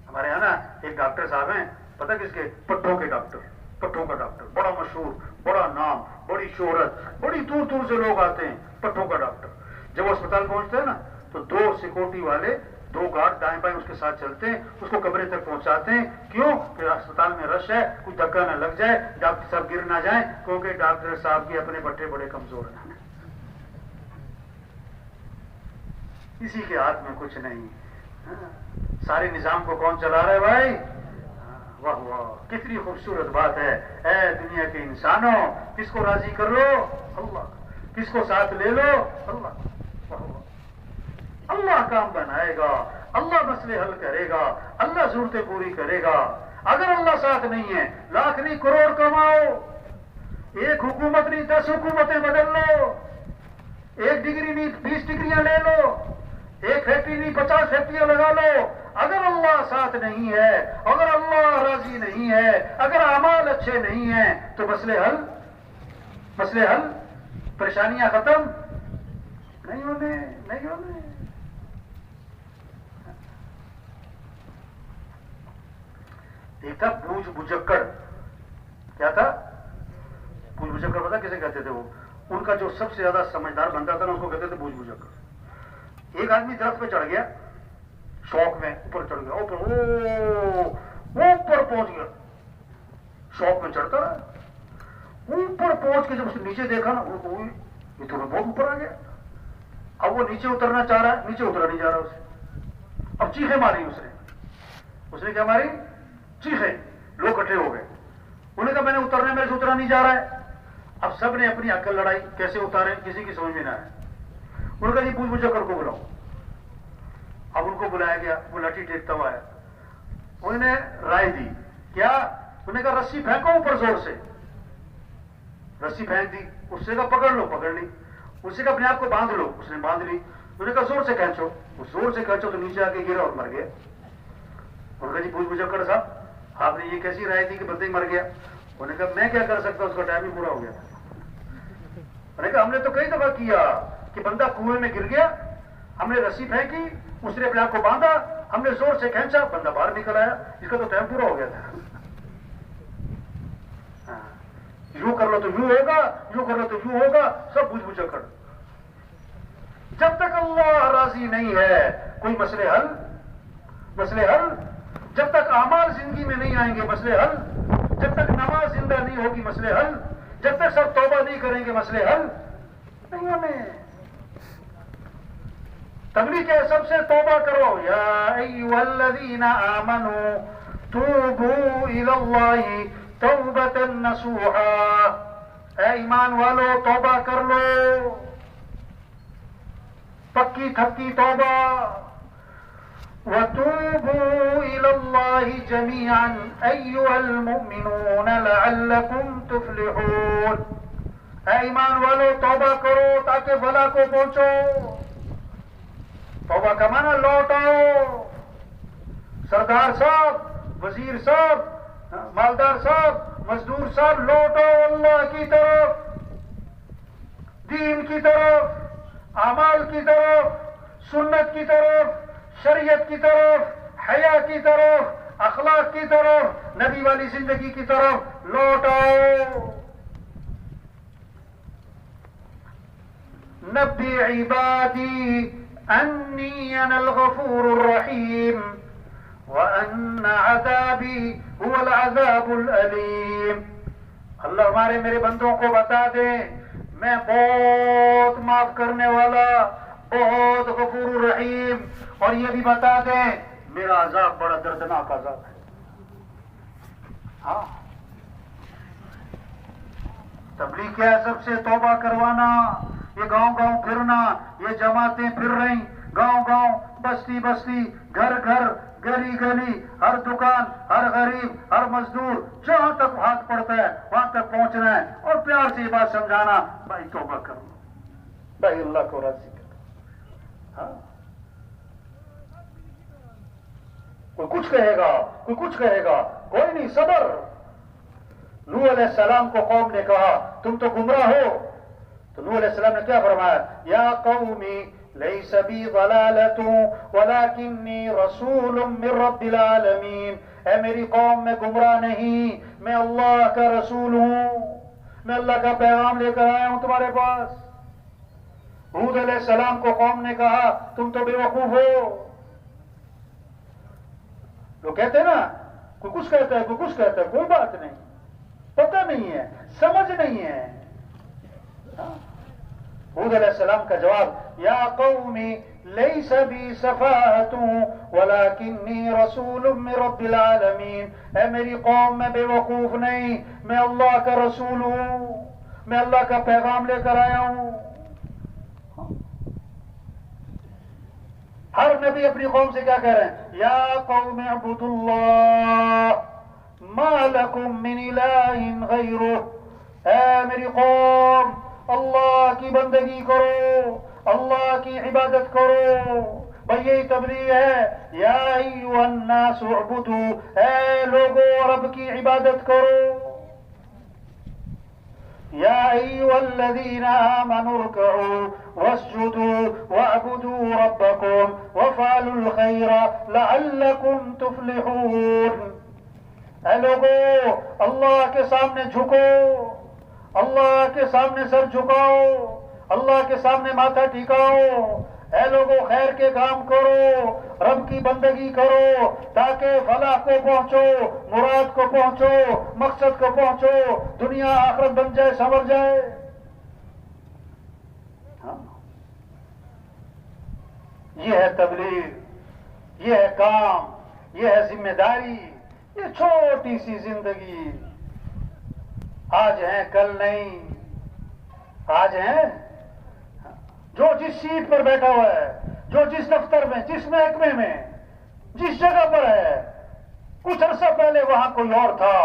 ہمارے یہاں نا ایک ڈاکٹر صاحب ہیں، پتہ کس کے؟ پٹھوں کے ڈاکٹر، پٹھوں کا ڈاکٹر، بڑا مشہور، بڑا نام، بڑی شہرت، بڑی دور دور سے لوگ آتے ہیں، پٹھوں کا ڈاکٹر۔ جب وہ اسپتال پہنچتے ہیں نا تو 2 سیکورٹی والے، 2 گارڈ دائیں بائیں اس کے ساتھ چلتے ہیں، اس کو کمرے تک پہنچاتے ہیں۔ کیوں؟ کہ اسپتال میں رش ہے، کوئی دھکا نہ لگ جائے، ڈاکٹر صاحب گر نہ جائیں، کیونکہ ڈاکٹر صاحب کے اپنے پٹھے بڑے کمزور ہیں، کسی کے ہاتھ میں کچھ نہیں۔ سارے نظام کو کون چلا رہا ہے بھائی؟ واہ واہ، کتنی خوبصورت بات ہے۔ اے دنیا کے انسانوں، کس کو راضی کر لو؟ اللہ۔ کس کو ساتھ لے لو؟ اللہ۔ واہ واہ، اللہ کام بنائے گا، اللہ مسئلے حل کرے گا، اللہ ضرورتیں پوری کرے گا۔ اگر اللہ ساتھ نہیں ہے، لاکھ نہیں کروڑ کماؤ، ایک حکومت نہیں 10 حکومتیں بدل لو، 1 ڈگری نہیں 20 ڈگریاں لے لو، 1 فیکٹری نہیں 50 فیکٹریاں لگا لو، اگر اللہ ساتھ نہیں ہے، اگر اللہ راضی نہیں ہے، اگر اعمال اچھے نہیں ہیں تو مسئلے حل، پریشانیاں ختم نہیں ہونے۔ ایک تھا بوجھ بجکڑ، کیا تھا؟ بوجھ بجکڑ، پتا کسے کہتے تھے؟ وہ ان کا جو سب سے زیادہ سمجھدار بنتا تھا نا، اس کو کہتے تھے بوجھ بجکڑ۔ ایک آدمی درخت پہ چڑھ گیا، شوق میں اوپر چڑھ گیا، اوپر پہنچ گیا، شوق میں چڑھتا رہا، اوپر پہنچ کے جب اس نے نیچے دیکھا نا، یہ تو بہت اوپر آ گیا۔ اب وہ نیچے اترنا چاہ رہا ہے، نیچے اترا نہیں جا رہا اسے۔ اب چیخیں ماری اس نے کیا ماری؟ چیخیں۔ لوگ اکٹھے ہو گئے، انہوں نے کہا میں نے اترنے، میرے سے اترا نہیں جا رہا ہے۔ اب سب نے اپنی عقل لڑائی، کیسے اتارے، کسی کی سمجھ میں نہ آئے۔ انہوں نے کہا جی بوجھ بجکڑ کو بلاؤ۔ اب ان کو بلایا گیا، وہ لاٹھی ٹیکتا ہوا ہے۔ انہوں نے رائے دی، کیا؟ انہوں نے کہا رسی پھینکو اوپر زور سے۔ رسی پھینک دی، اس سے کہا پکڑ لو، پکڑ لی۔ اس سے کہا اپنے آپ کو باندھ لو، اس نے باندھ لی۔ انہوں نے کہا زور سے کھینچو، وہ زور سے کھینچو تو نیچے آ کے گرا اور مر گیا۔ انہوں نے کہا جی بوجھ بجکڑ صاحب، آپ نے یہ کیسی رائے دی کہ بندے ہی مر گیا؟ انہوں نے کہا میں کیا کر سکتا، اس کا ٹائم ہی پورا ہو گیا تھا۔ انہوں نے کہا ہم نے تو کئی دفعہ کیا کہ بندہ کنویں میں گر گیا، ہم نے رسی پھینکی، اس نے اپنے آپ کو باندھا، ہم نے زور سے کھینچا، بندہ باہر نکل آیا، اس کا تو ٹائم پورا ہو گیا تھا۔ یوں کر لو تو یوں ہوگا، یوں کر لو تو یوں ہوگا، سب بوجھ بجکڑ۔ جب تک اللہ راضی نہیں ہے کوئی مسئلے حل، جب تک اعمال زندگی میں نہیں آئیں گے مسئلے حل، جب تک نماز زندہ نہیں ہوگی مسئلے حل، جب تک سب توبہ نہیں کریں گے مسئلے حل نہیں ہونے۔ تبلیغ کے سب سے توبہ کرو، یا ایھا الذین آمنوا توبوا الی اللہ توبۃ نصوحا۔ اے ایمان والو توبہ کر لو، پکی تھکی توبہ. وَتُوبُوا إِلَى اللَّهِ جَمِيعًا أَيُّهَا الْمُؤْمِنُونَ لَعَلَّكُمْ تُفْلِحُونَ. اے ایمان والو توبہ کرو تاکہ فلاح کو پہنچو. توبہ کا معنی لوٹ آؤ. سردار صاحب، وزیر صاحب، مالدار صاحب، مزدور صاحب، لوٹ آؤ اللہ کی طرف، دین کی طرف، اعمال کی طرف، سنت کی طرف، شریعت کی طرف، حیا کی طرف، اخلاق کی طرف، نبی والی زندگی کی طرف لوٹ آؤ. نبی عبادی انی انا الغفور الرحیم وان عذابی هو العذاب الالیم. اللہ ہمارے میرے بندوں کو بتا دے میں بہت معاف کرنے والا، بہت غفور الرحیم، اور یہ بھی بتا دیں میرا عذاب بڑا دردناک عذاب ہے. ہاں تبلیغ کیا ہے؟ سب سے توبہ کروانا. یہ گاؤں گاؤں پھرنا، یہ جماعتیں پھر رہی گاؤں گاؤں، بستی بستی، گھر گھر، گلی گلی، ہر دکان، ہر غریب، ہر مزدور، جہاں تک ہاتھ پڑتا ہے وہاں تک پہنچنا ہے اور پیار سے یہ بات سمجھانا بھائی توبہ کرو، بھائی اللہ کو راضی کرو. ہاں کوئی کچھ کہے گا، کوئی کچھ کہے گا، کوئی نہیں، صبر. نوح علیہ السلام کو قوم نے کہا تم تو گمراہ ہو، تو نوح علیہ السلام نے کیا فرمایا؟ یا قومی لیس بی ضلالۃ ولکنی رسول من رب العالمین. اے میری قوم میں گمراہ نہیں، میں اللہ کا رسول ہوں، میں اللہ کا پیغام لے کر آیا ہوں تمہارے پاس. ہود علیہ السلام کو قوم نے کہا تم تو بے وقوف ہو. لوگ کہتے ہیں نا کوئی کچھ کہتا ہے، کوئی کچھ کہتا ہے، کوئی بات نہیں، پتہ نہیں ہے، سمجھ نہیں ہے. ہود علیہ السلام کا جواب یا قومی لیس بی صفاحۃ ولکنی رسول من رب العالمین. اے میری قوم میں بے وقوف نہیں، میں اللہ کا رسول ہوں، میں اللہ کا پیغام لے کر آیا ہوں. ہر نبی اپنی قوم سے کیا کہہ رہے ہیں؟ یا قوم اعبدوا اللہ ما لکم من الہ غیرہ. اے میری قوم اللہ کی بندگی کرو، اللہ کی عبادت کرو. بھئی یہی تبلیغ ہے. یا ایھا الناس اعبدوا، اے لوگو رب کی عبادت کرو. یا ایھا الذین آمنوا ارکعوا واسجدوا واعبدوا ربکم وافعلوا الخیر لعلکم تفلحون. اے لوگو اللہ کے سامنے جھکو، اللہ کے سامنے سر جھکاؤ، اللہ کے سامنے ماتھا ٹھکاؤ. اے لوگوں خیر کے کام کرو، رب کی بندگی کرو تاکہ فلاح کو پہنچو، مراد کو پہنچو، مقصد کو پہنچو، دنیا آخرت بن جائے، سنور جائے. ہاں یہ ہے تبلیغ، یہ ہے کام، یہ ہے ذمہ داری. یہ چھوٹی سی زندگی، آج ہیں کل نہیں. آج ہیں جو جس سیٹ پر بیٹھا ہوا ہے، جو جس دفتر میں، جس محکمے میں، جس جگہ پر ہے، کچھ عرصہ پہلے وہاں کوئی اور تھا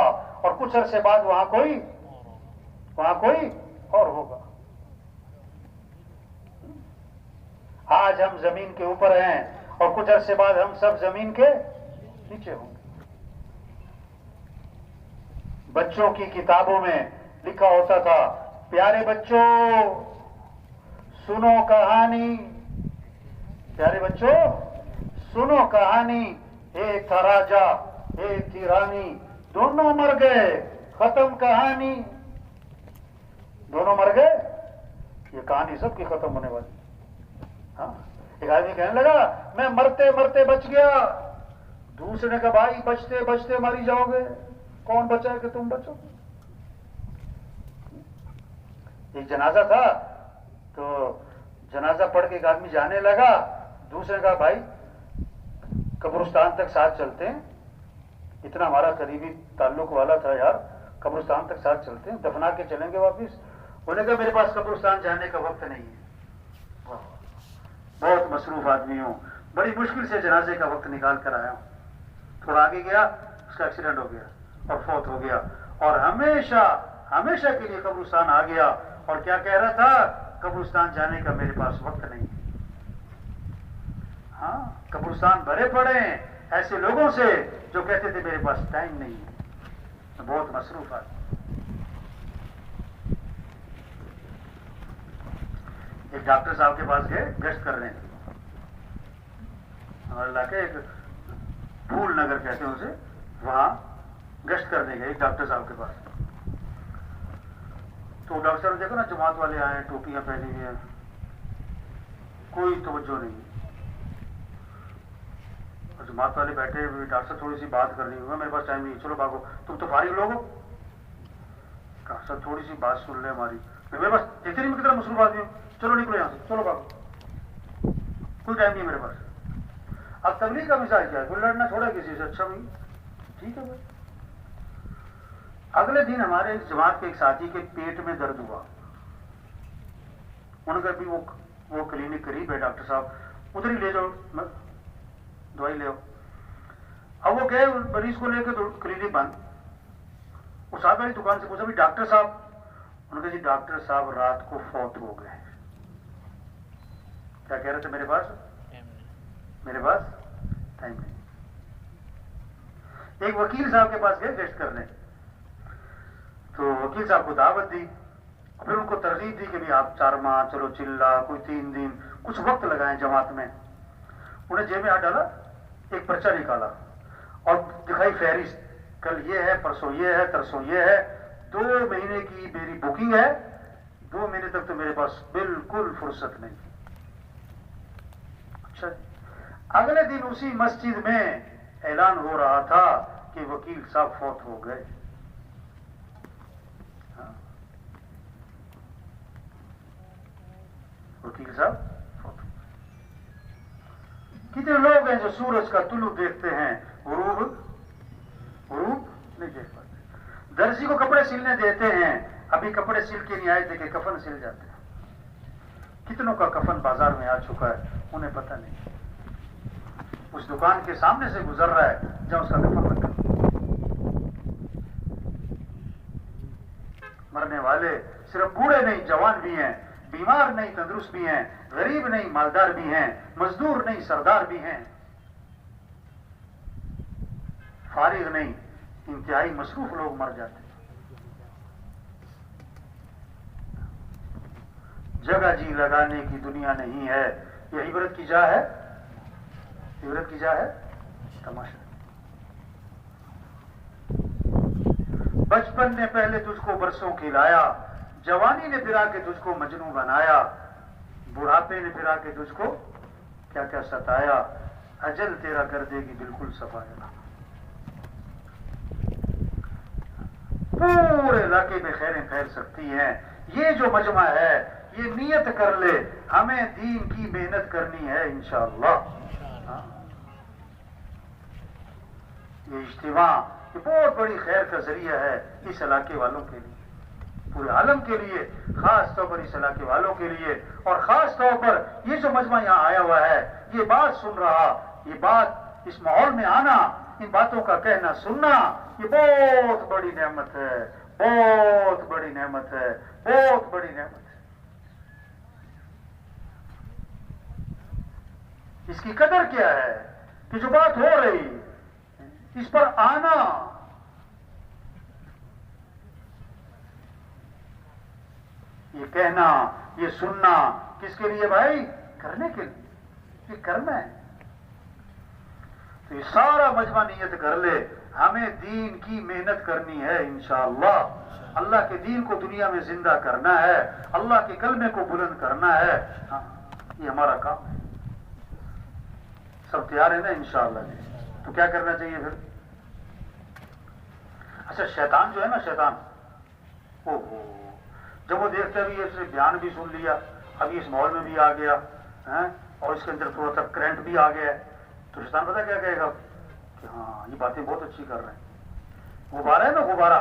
اور کچھ عرصے بعد وہاں کوئی اور ہوگا. آج ہم زمین کے اوپر ہیں اور کچھ عرصے بعد ہم سب زمین کے نیچے ہوں گے. بچوں کی کتابوں میں لکھا ہوتا تھا پیارے بچوں سنو کہانی، پیارے بچوں سنو کہانی. ایک تھا راجا، ایک تھی رانی، دونوں مر گئے، ختم کہانی. دونوں مر گئے، یہ کہانی سب کی ختم ہونے والی. ہاں ایک آدمی کہنے لگا میں مرتے مرتے بچ گیا. دوسرے نے کہا بھائی بچتے بچتے مری جاؤ گے، کون بچا ہے کہ تم بچو؟ ایک جنازہ تھا تو جنازہ پڑھ کے ایک آدمی جانے لگا. دوسرے نے کہا بھائی قبرستان تک ساتھ چلتے ہیں، اتنا ہمارا قریبی تعلق والا تھا یار، قبرستان تک ساتھ چلتے ہیں, دفنا کے چلیں گے واپس. انہوں نے کہا میرے پاس قبرستان جانے کا وقت نہیں ہے, بہت مصروف آدمی ہوں, بڑی مشکل سے جنازے کا وقت نکال کر آیا ہوں. تھوڑا آگے گیا, اس کا ایکسیڈنٹ ہو گیا اور فوت ہو گیا, اور ہمیشہ ہمیشہ کے لیے قبرستان آ گیا, اور کیا کہہ رہا تھا, قبرستان جانے کا میرے پاس وقت نہیں ہے. ہاں, قبرستان بھرے پڑے ہیں ایسے لوگوں سے جو کہتے تھے میرے پاس ٹائم نہیں ہے, بہت مصروف آدمی. ایک ڈاکٹر صاحب کے پاس گئے گشت کر رہے ہیں, ہمارے علاقے ایک پھول نگر کہتے ہیں اسے, وہاں گشت کرنے گئے ایک ڈاکٹر صاحب کے پاس. تو ڈاکٹر صاحب نے دیکھو نا, جماعت والے آئے, ٹوپیاں پہنی ہوئی ہیں, کوئی توجہ نہیں. اور جماعت والے بیٹھے ہوئے, ڈاکٹر صاحب تھوڑی سی بات کرنی ہوئی, میرے پاس ٹائم نہیں, چلو بھاگو, تم تو فارغ لوگ ہو. ڈاکٹر صاحب تھوڑی سی بات سن لیں ہماری, میرے پاس دیکھتے نہیں میں کتنا مصروف آدمی ہوں, چلو نکلو یہاں سے, چلو بھاگو, کوئی ٹائم نہیں میرے پاس. اب تبلیغ کا مزاج کیا ہے, کوئی لڑنا چھوڑا کسی سے, اچھا بھائی ٹھیک ہے بھائی. اگلے دن ہمارے جماعت کے ایک ساتھی کے پیٹ میں درد ہوا, انہوں نے کہا بھی وہ کلینک قریب ہے ڈاکٹر صاحب, ادھر ہی لے جاؤ, دوائی لے آؤ. اب وہ گئے مریض کو لے کے, تو کلینک بند. وہ صاحب والی دکان سے پوچھا بھی ڈاکٹر صاحب, انہوں نے کہا جی ڈاکٹر صاحب رات کو فوت ہو گئے. کیا کہہ رہے تھے, میرے پاس ٹائم نہیں. ایک وکیل صاحب کے پاس گئے گشت کرنے, تو وکیل صاحب کو دعوت دی, پھر ان کو ترغیب دی کہ بھی آپ 4 ماہ, چلو چلا, کوئی 3 دن, کچھ وقت لگائیں جماعت میں. انہیں جیب میں ہاتھ ڈالا, ایک پرچہ نکالا اور دکھائی فہرست, کل یہ ہے, پرسوں یہ ہے, ترسوں یہ ہے, 2 مہینے کی میری بکنگ ہے, 2 مہینے تک تو میرے پاس بالکل فرصت نہیں. اچھا, اگلے دن اسی مسجد میں اعلان ہو رہا تھا کہ وکیل صاحب فوت ہو گئے. وکیل صاحب فوت ہو گئے. کتنے لوگ ہیں جو سورج کا طلوع دیکھتے ہیں, غروب نہیں دیکھ پاتے. درزی کو کپڑے سلنے دیتے ہیں, ابھی کپڑے سل کے نہیں آئے تھے کہ کفن سل جاتے ہیں. کتنوں کا کفن بازار میں آ چکا ہے, انہیں پتہ نہیں. اس دکان کے سامنے سے گزر رہا ہے جہاں اس کا کفن رکھا. مرنے والے صرف بوڑھے نہیں, جوان بھی ہیں, بیمار نہیں, تندرست بھی ہیں, غریب نہیں, مالدار بھی ہیں, مزدور نہیں, سردار بھی ہیں, فارغ نہیں, انتہائی مصروف لوگ مر جاتے ہیں. جگہ جی لگانے کی دنیا نہیں ہے, یہ عبرت کی جا ہے, عبرت کی جا ہے تماشا. بچپن نے پہلے تجھ کو برسوں کھلایا, جوانی نے پھرا کے تجھ کو مجنوں بنایا, بڑھاپے نے پھرا کے تجھ کو کیا کیا ستایا, اجل تیرا کر دے گی بالکل صفایا. پورے علاقے میں خیریں پھیل سکتی ہیں. یہ جو مجمع ہے, یہ نیت کر لے, ہمیں دین کی محنت کرنی ہے انشاءاللہ. یہ اجتماع یہ بہت بڑی خیر کا ذریعہ ہے اس علاقے والوں کے لیے, پورے عالم کے لیے, خاص طور پر اس علاقے والوں کے لیے, اور خاص طور پر یہ جو مجمع یہاں آیا ہوا ہے, یہ بات سن رہا, یہ بات اس ماحول میں آنا, ان باتوں کا کہنا سننا, یہ بہت بڑی نعمت ہے, بہت بڑی نعمت ہے, بہت بڑی نعمت ہے. اس کی قدر کیا ہے کہ جو بات ہو رہی اس پر آنا, یہ کہنا, یہ سننا, کس کے لیے بھائی؟ کرنے کے لیے, یہ کرنا ہے. تو یہ سارا مجمع نیت کر لے, ہمیں دین کی محنت کرنی ہے انشاءاللہ. اللہ کے دین کو دنیا میں زندہ کرنا ہے, اللہ کے کلمے کو بلند کرنا ہے. ہاں, یہ ہمارا کام ہے. سب تیار ہے نا انشاءاللہ جی؟ تو کیا کرنا چاہیے پھر؟ اچھا, شیطان جو ہے نا, شیطان جب وہ دیکھتا ہے بھی اس نے بیان بھی سن لیا, ابھی اس ماحول میں بھی آ گیا, اور اس کے اندر تھوڑا سا کرنٹ بھی آ گیا ہے, تو شیطان پتہ کیا کہے گا کہ ہاں یہ باتیں بہت اچھی کر رہے ہیں. غبارہ ہے نا, غبارہ,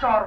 4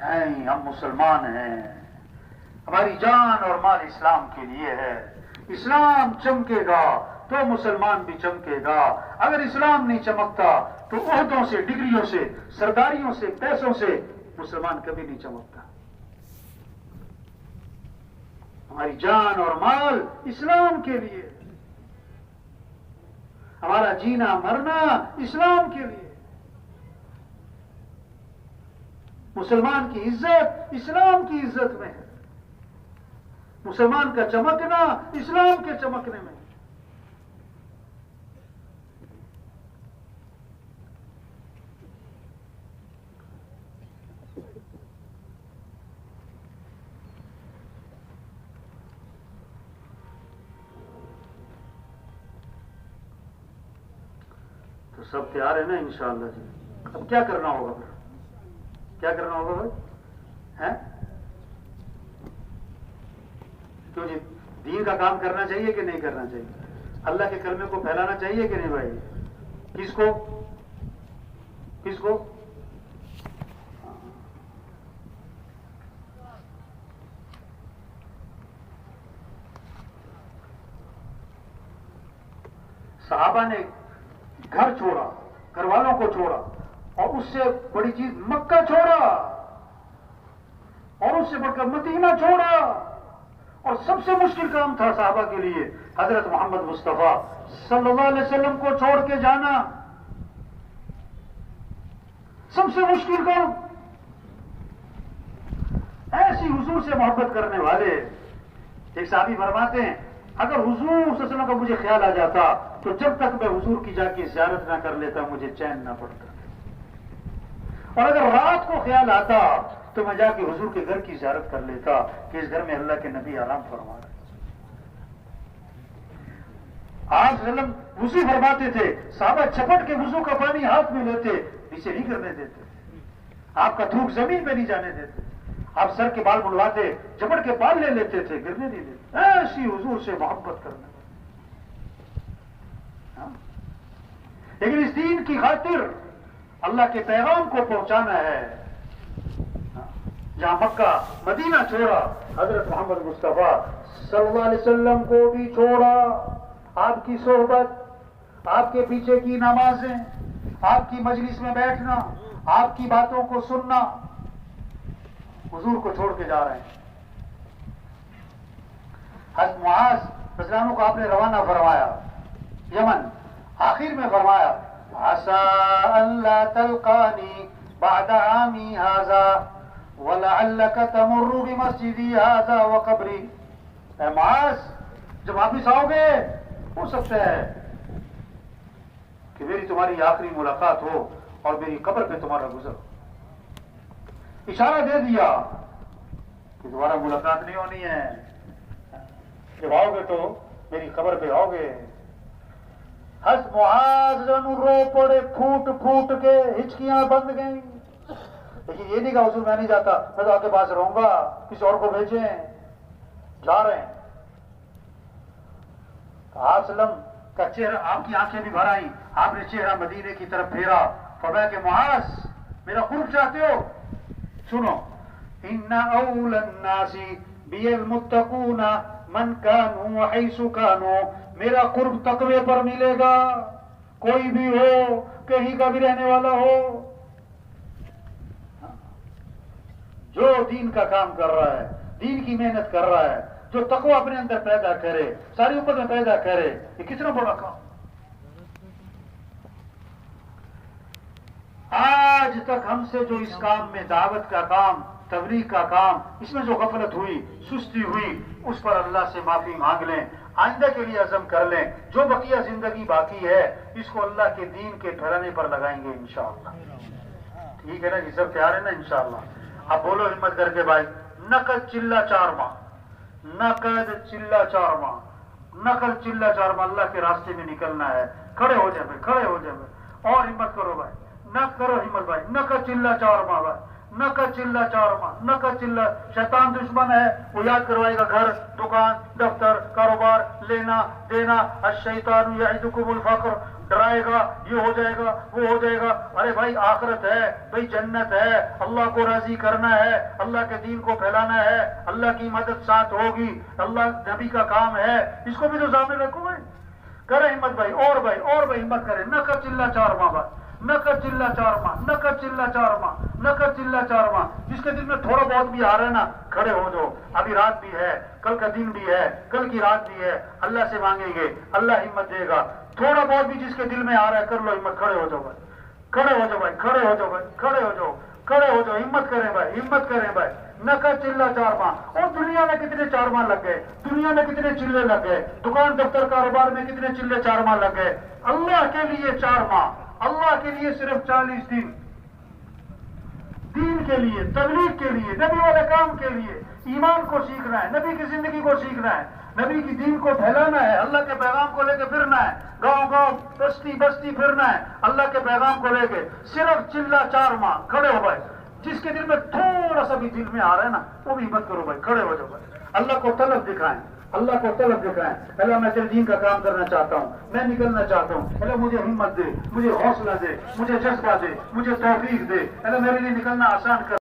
نہیں، ہم مسلمان ہیں، ہماری جان اور مال اسلام کے لیے ہے. اسلام چمکے گا تو مسلمان بھی چمکے گا. اگر اسلام نہیں چمکتا تو عہدوں سے، ڈگریوں سے، سرداریوں سے، پیسوں سے مسلمان کبھی نہیں چمکتا. ہماری جان اور مال اسلام کے لیے، ہمارا جینا مرنا اسلام کے لیے. مسلمان کی عزت اسلام کی عزت میں ہے، مسلمان کا چمکنا اسلام کے چمکنے میں. تو سب تیار ہے نا انشاءاللہ جی؟ اب کیا کرنا ہوگا پھر؟ کیا کرنا ہوگا بھائی؟ ہیں؟ کیوں جی، دین کا کام کرنا چاہیے کہ نہیں کرنا چاہیے؟ اللہ کے کلمے کو پھیلانا چاہیے کہ نہیں بھائی؟ کس کو؟ کس کو؟ صحابہ نے گھر چھوڑا، گھر والوں کو چھوڑا، اور اس سے بڑی چیز مکہ چھوڑا، اور اس سے بڑھ کر مدینہ چھوڑا، اور سب سے مشکل کام تھا صحابہ کے لیے حضرت محمد مصطفیٰ صلی اللہ علیہ وسلم کو چھوڑ کے جانا. سب سے مشکل کام. ایسی حضور سے محبت کرنے والے ایک صحابی فرماتے ہیں اگر حضور صلی اللہ علیہ وسلم کا مجھے خیال آ جاتا تو جب تک میں حضور کی جا کے زیارت نہ کر لیتا مجھے چین نہ پڑتا، اور اگر رات کو خیال آتا تو میں جا کے حضور کے گھر کی زیارت کر لیتا کہ اس گھر میں اللہ کے نبی آرام فرما رہے. آپ صلی اللہ علیہ وسلم وضو فرماتے تھے، صحابہ چھپٹ کے وضو کا پانی ہاتھ میں لیتے، نیچے نہیں کرنے دیتے. آپ کا تھوک زمین پہ نہیں جانے دیتے. آپ سر کے بال بلواتے، جھپٹ کے بال لے لیتے تھے، گرنے نہیں دیتے. ایسی حضور سے محبت کرنا. لیکن اس دین کی خاطر اللہ کے پیغام کو پہنچانا ہے. جہاں مکہ مدینہ چھوڑا، حضرت محمد مصطفیٰ صلی اللہ علیہ وسلم کو بھی چھوڑا. آپ کی صحبت، آپ کے پیچھے کی نمازیں، آپ کی مجلس میں بیٹھنا، آپ کی باتوں کو سننا، حضور کو چھوڑ کے جا رہے ہیں. حضرت معاذ رضی اللہ عنہ کو آپ نے روانہ فرمایا یمن. آخر میں فرمایا عَسَىٰ أَن لَا تَلْقَانِي بَعْدَ عَامِي هَٰذَا وَلَعَلَّكَ تَمُرُّ بِمَسْجِدِي هَٰذَا وَقَبْرِي. اے معاذ، جب واپس آؤ گے ہو سکتا ہے کہ میری تمہاری آخری ملاقات ہو اور میری قبر پہ تمہارا گزر ہو. اشارہ دے دیا کہ دوبارہ ملاقات نہیں ہونی ہے، جب آؤ گے تو میری قبر پہ آؤ گے. حضرت معاذ رو پڑے پھوٹ پھوٹ کے، ہچکیاں بند گئیں. لیکن یہ نہیں کہا حضور میں نہیں جاتا، میں تو آپ کے پاس رہوں گا، کسی اور کو بھیجیں. جا رہے ہیں. آپ وسلم کا چہرہ، آپ کی آنکھیں بھی بھر آئیں. آپ نے چہرہ مدینے کی طرف پھیرا، فرمایا کہ معاذ میرا قرب چاہتے ہو؟ سنو، ان اول الناس بی المتقون من کانوا حیث کانوا. میرا قرب تقوی پر ملے گا، کوئی بھی ہو، کہیں کا بھی رہنے والا ہو، جو دین کا کام کر رہا ہے، دین کی محنت کر رہا ہے، جو تقوی اپنے اندر پیدا کرے، ساری امت میں پیدا کرے، یہ کتنا بڑا کام. آج تک ہم سے جو اس کام میں، دعوت کا کام، تبلیغ کا کام، اس میں جو غفلت ہوئی، سستی ہوئی، اس پر اللہ سے معافی مانگ لیں. آئندہ کے لیے عزم کر لیں. جو بقیہ زندگی باقی ہے اس کو اللہ کے دین کے پھیلانے پر لگائیں گے انشاءاللہ. ٹھیک ہے نا جی؟ سب تیار ہے نا انشاءاللہ؟ اب بولو ہمت کر کے بھائی، نقد چلہ 4 ماہ، نقد چلہ 4 ماہ، نقد چلہ 4 ماہ اللہ کے راستے میں نکلنا ہے. کھڑے ہو جائے بھائی، کھڑے ہو جائے بھائی، اور ہمت کرو بھائی، نہ کرو ہمت بھائی. نقد چلہ 4 ماہ بھائی، نہ کر چلا 4 ماہ، نہ کر چلا، شیطان دشمن ہے، وہ یاد کروائے گا گھر، دکان، دفتر، کاروبار، لینا دینا، الشیطان یعدکم الفقر، ڈرائے گا، یہ ہو جائے گا، وہ ہو جائے گا۔ ارے بھائی آخرت ہے، بھائی جنت ہے، اللہ کو راضی کرنا ہے، اللہ کے دین کو پھیلانا ہے، اللہ کی مدد ساتھ ہوگی، اللہ نبی کا کام ہے، اس کو بھی تو سامنے رکھو بھائی۔ کرے ہمت بھائی، اور بھائی ہمت کرے، نہ کر چلا 4 ماہ بھائی، نہ کر چلا 4 ماہ، نہ کر چلا 4 ماہ، نہ کر چلا 4 ماہ۔ جس کے دل میں تھوڑا بہت بھی آ رہا ہے نا، کھڑے ہو جاؤ، ابھی رات بھی ہے، کل کا دن بھی ہے، کل کی رات بھی ہے، اللہ سے مانگیں گے، اللہ ہمت دے گا۔ تھوڑا بہت بھی جس کے دل میں آ رہا ہے کر لو ہمت، کھڑے ہو جاؤ بھائی، کھڑے ہو جاؤ بھائی، کھڑے ہو جاؤ بھائی، کھڑے ہو جاؤ، کھڑے ہو جاؤ، ہمت کریں بھائی، ہمت کریں بھائی، نہ کر چلا 4 ماہ۔ اور دنیا میں کتنے 4 ماہ لگ گئے، دنیا میں کتنے چلے لگ گئے، دکان دفتر کاروبار میں کتنے چلے 4 ماہ لگ گئے۔ اللہ کے لیے 4 ماہ، اللہ کے لیے صرف 40 دن، دین کے لیے، تبلیغ کے لیے، نبی والے کام کے لیے، ایمان کو سیکھنا ہے، نبی کی زندگی کو سیکھنا ہے، نبی کی دین کو پھیلانا ہے، اللہ کے پیغام کو لے کے پھرنا ہے، گاؤں گاؤں بستی بستی پھرنا ہے، اللہ کے پیغام کو لے کے۔ صرف چلا 4 ماہ، کھڑے ہو بھائی، جس کے دل میں تھوڑا سا بھی دل میں آ رہا ہے نا، وہ بھی مت کرو بھائی، کھڑے ہو جاؤ بھائی، اللہ کو طلب دکھائیں، اللہ کو طلب دکھائیں۔ اللہ میں تیرے دین کا کام کرنا چاہتا ہوں، میں نکلنا چاہتا ہوں، اللہ مجھے ہمت دے، مجھے حوصلہ دے، مجھے جذبہ دے، مجھے توفیق دے، اللہ میرے لیے نکلنا آسان کر۔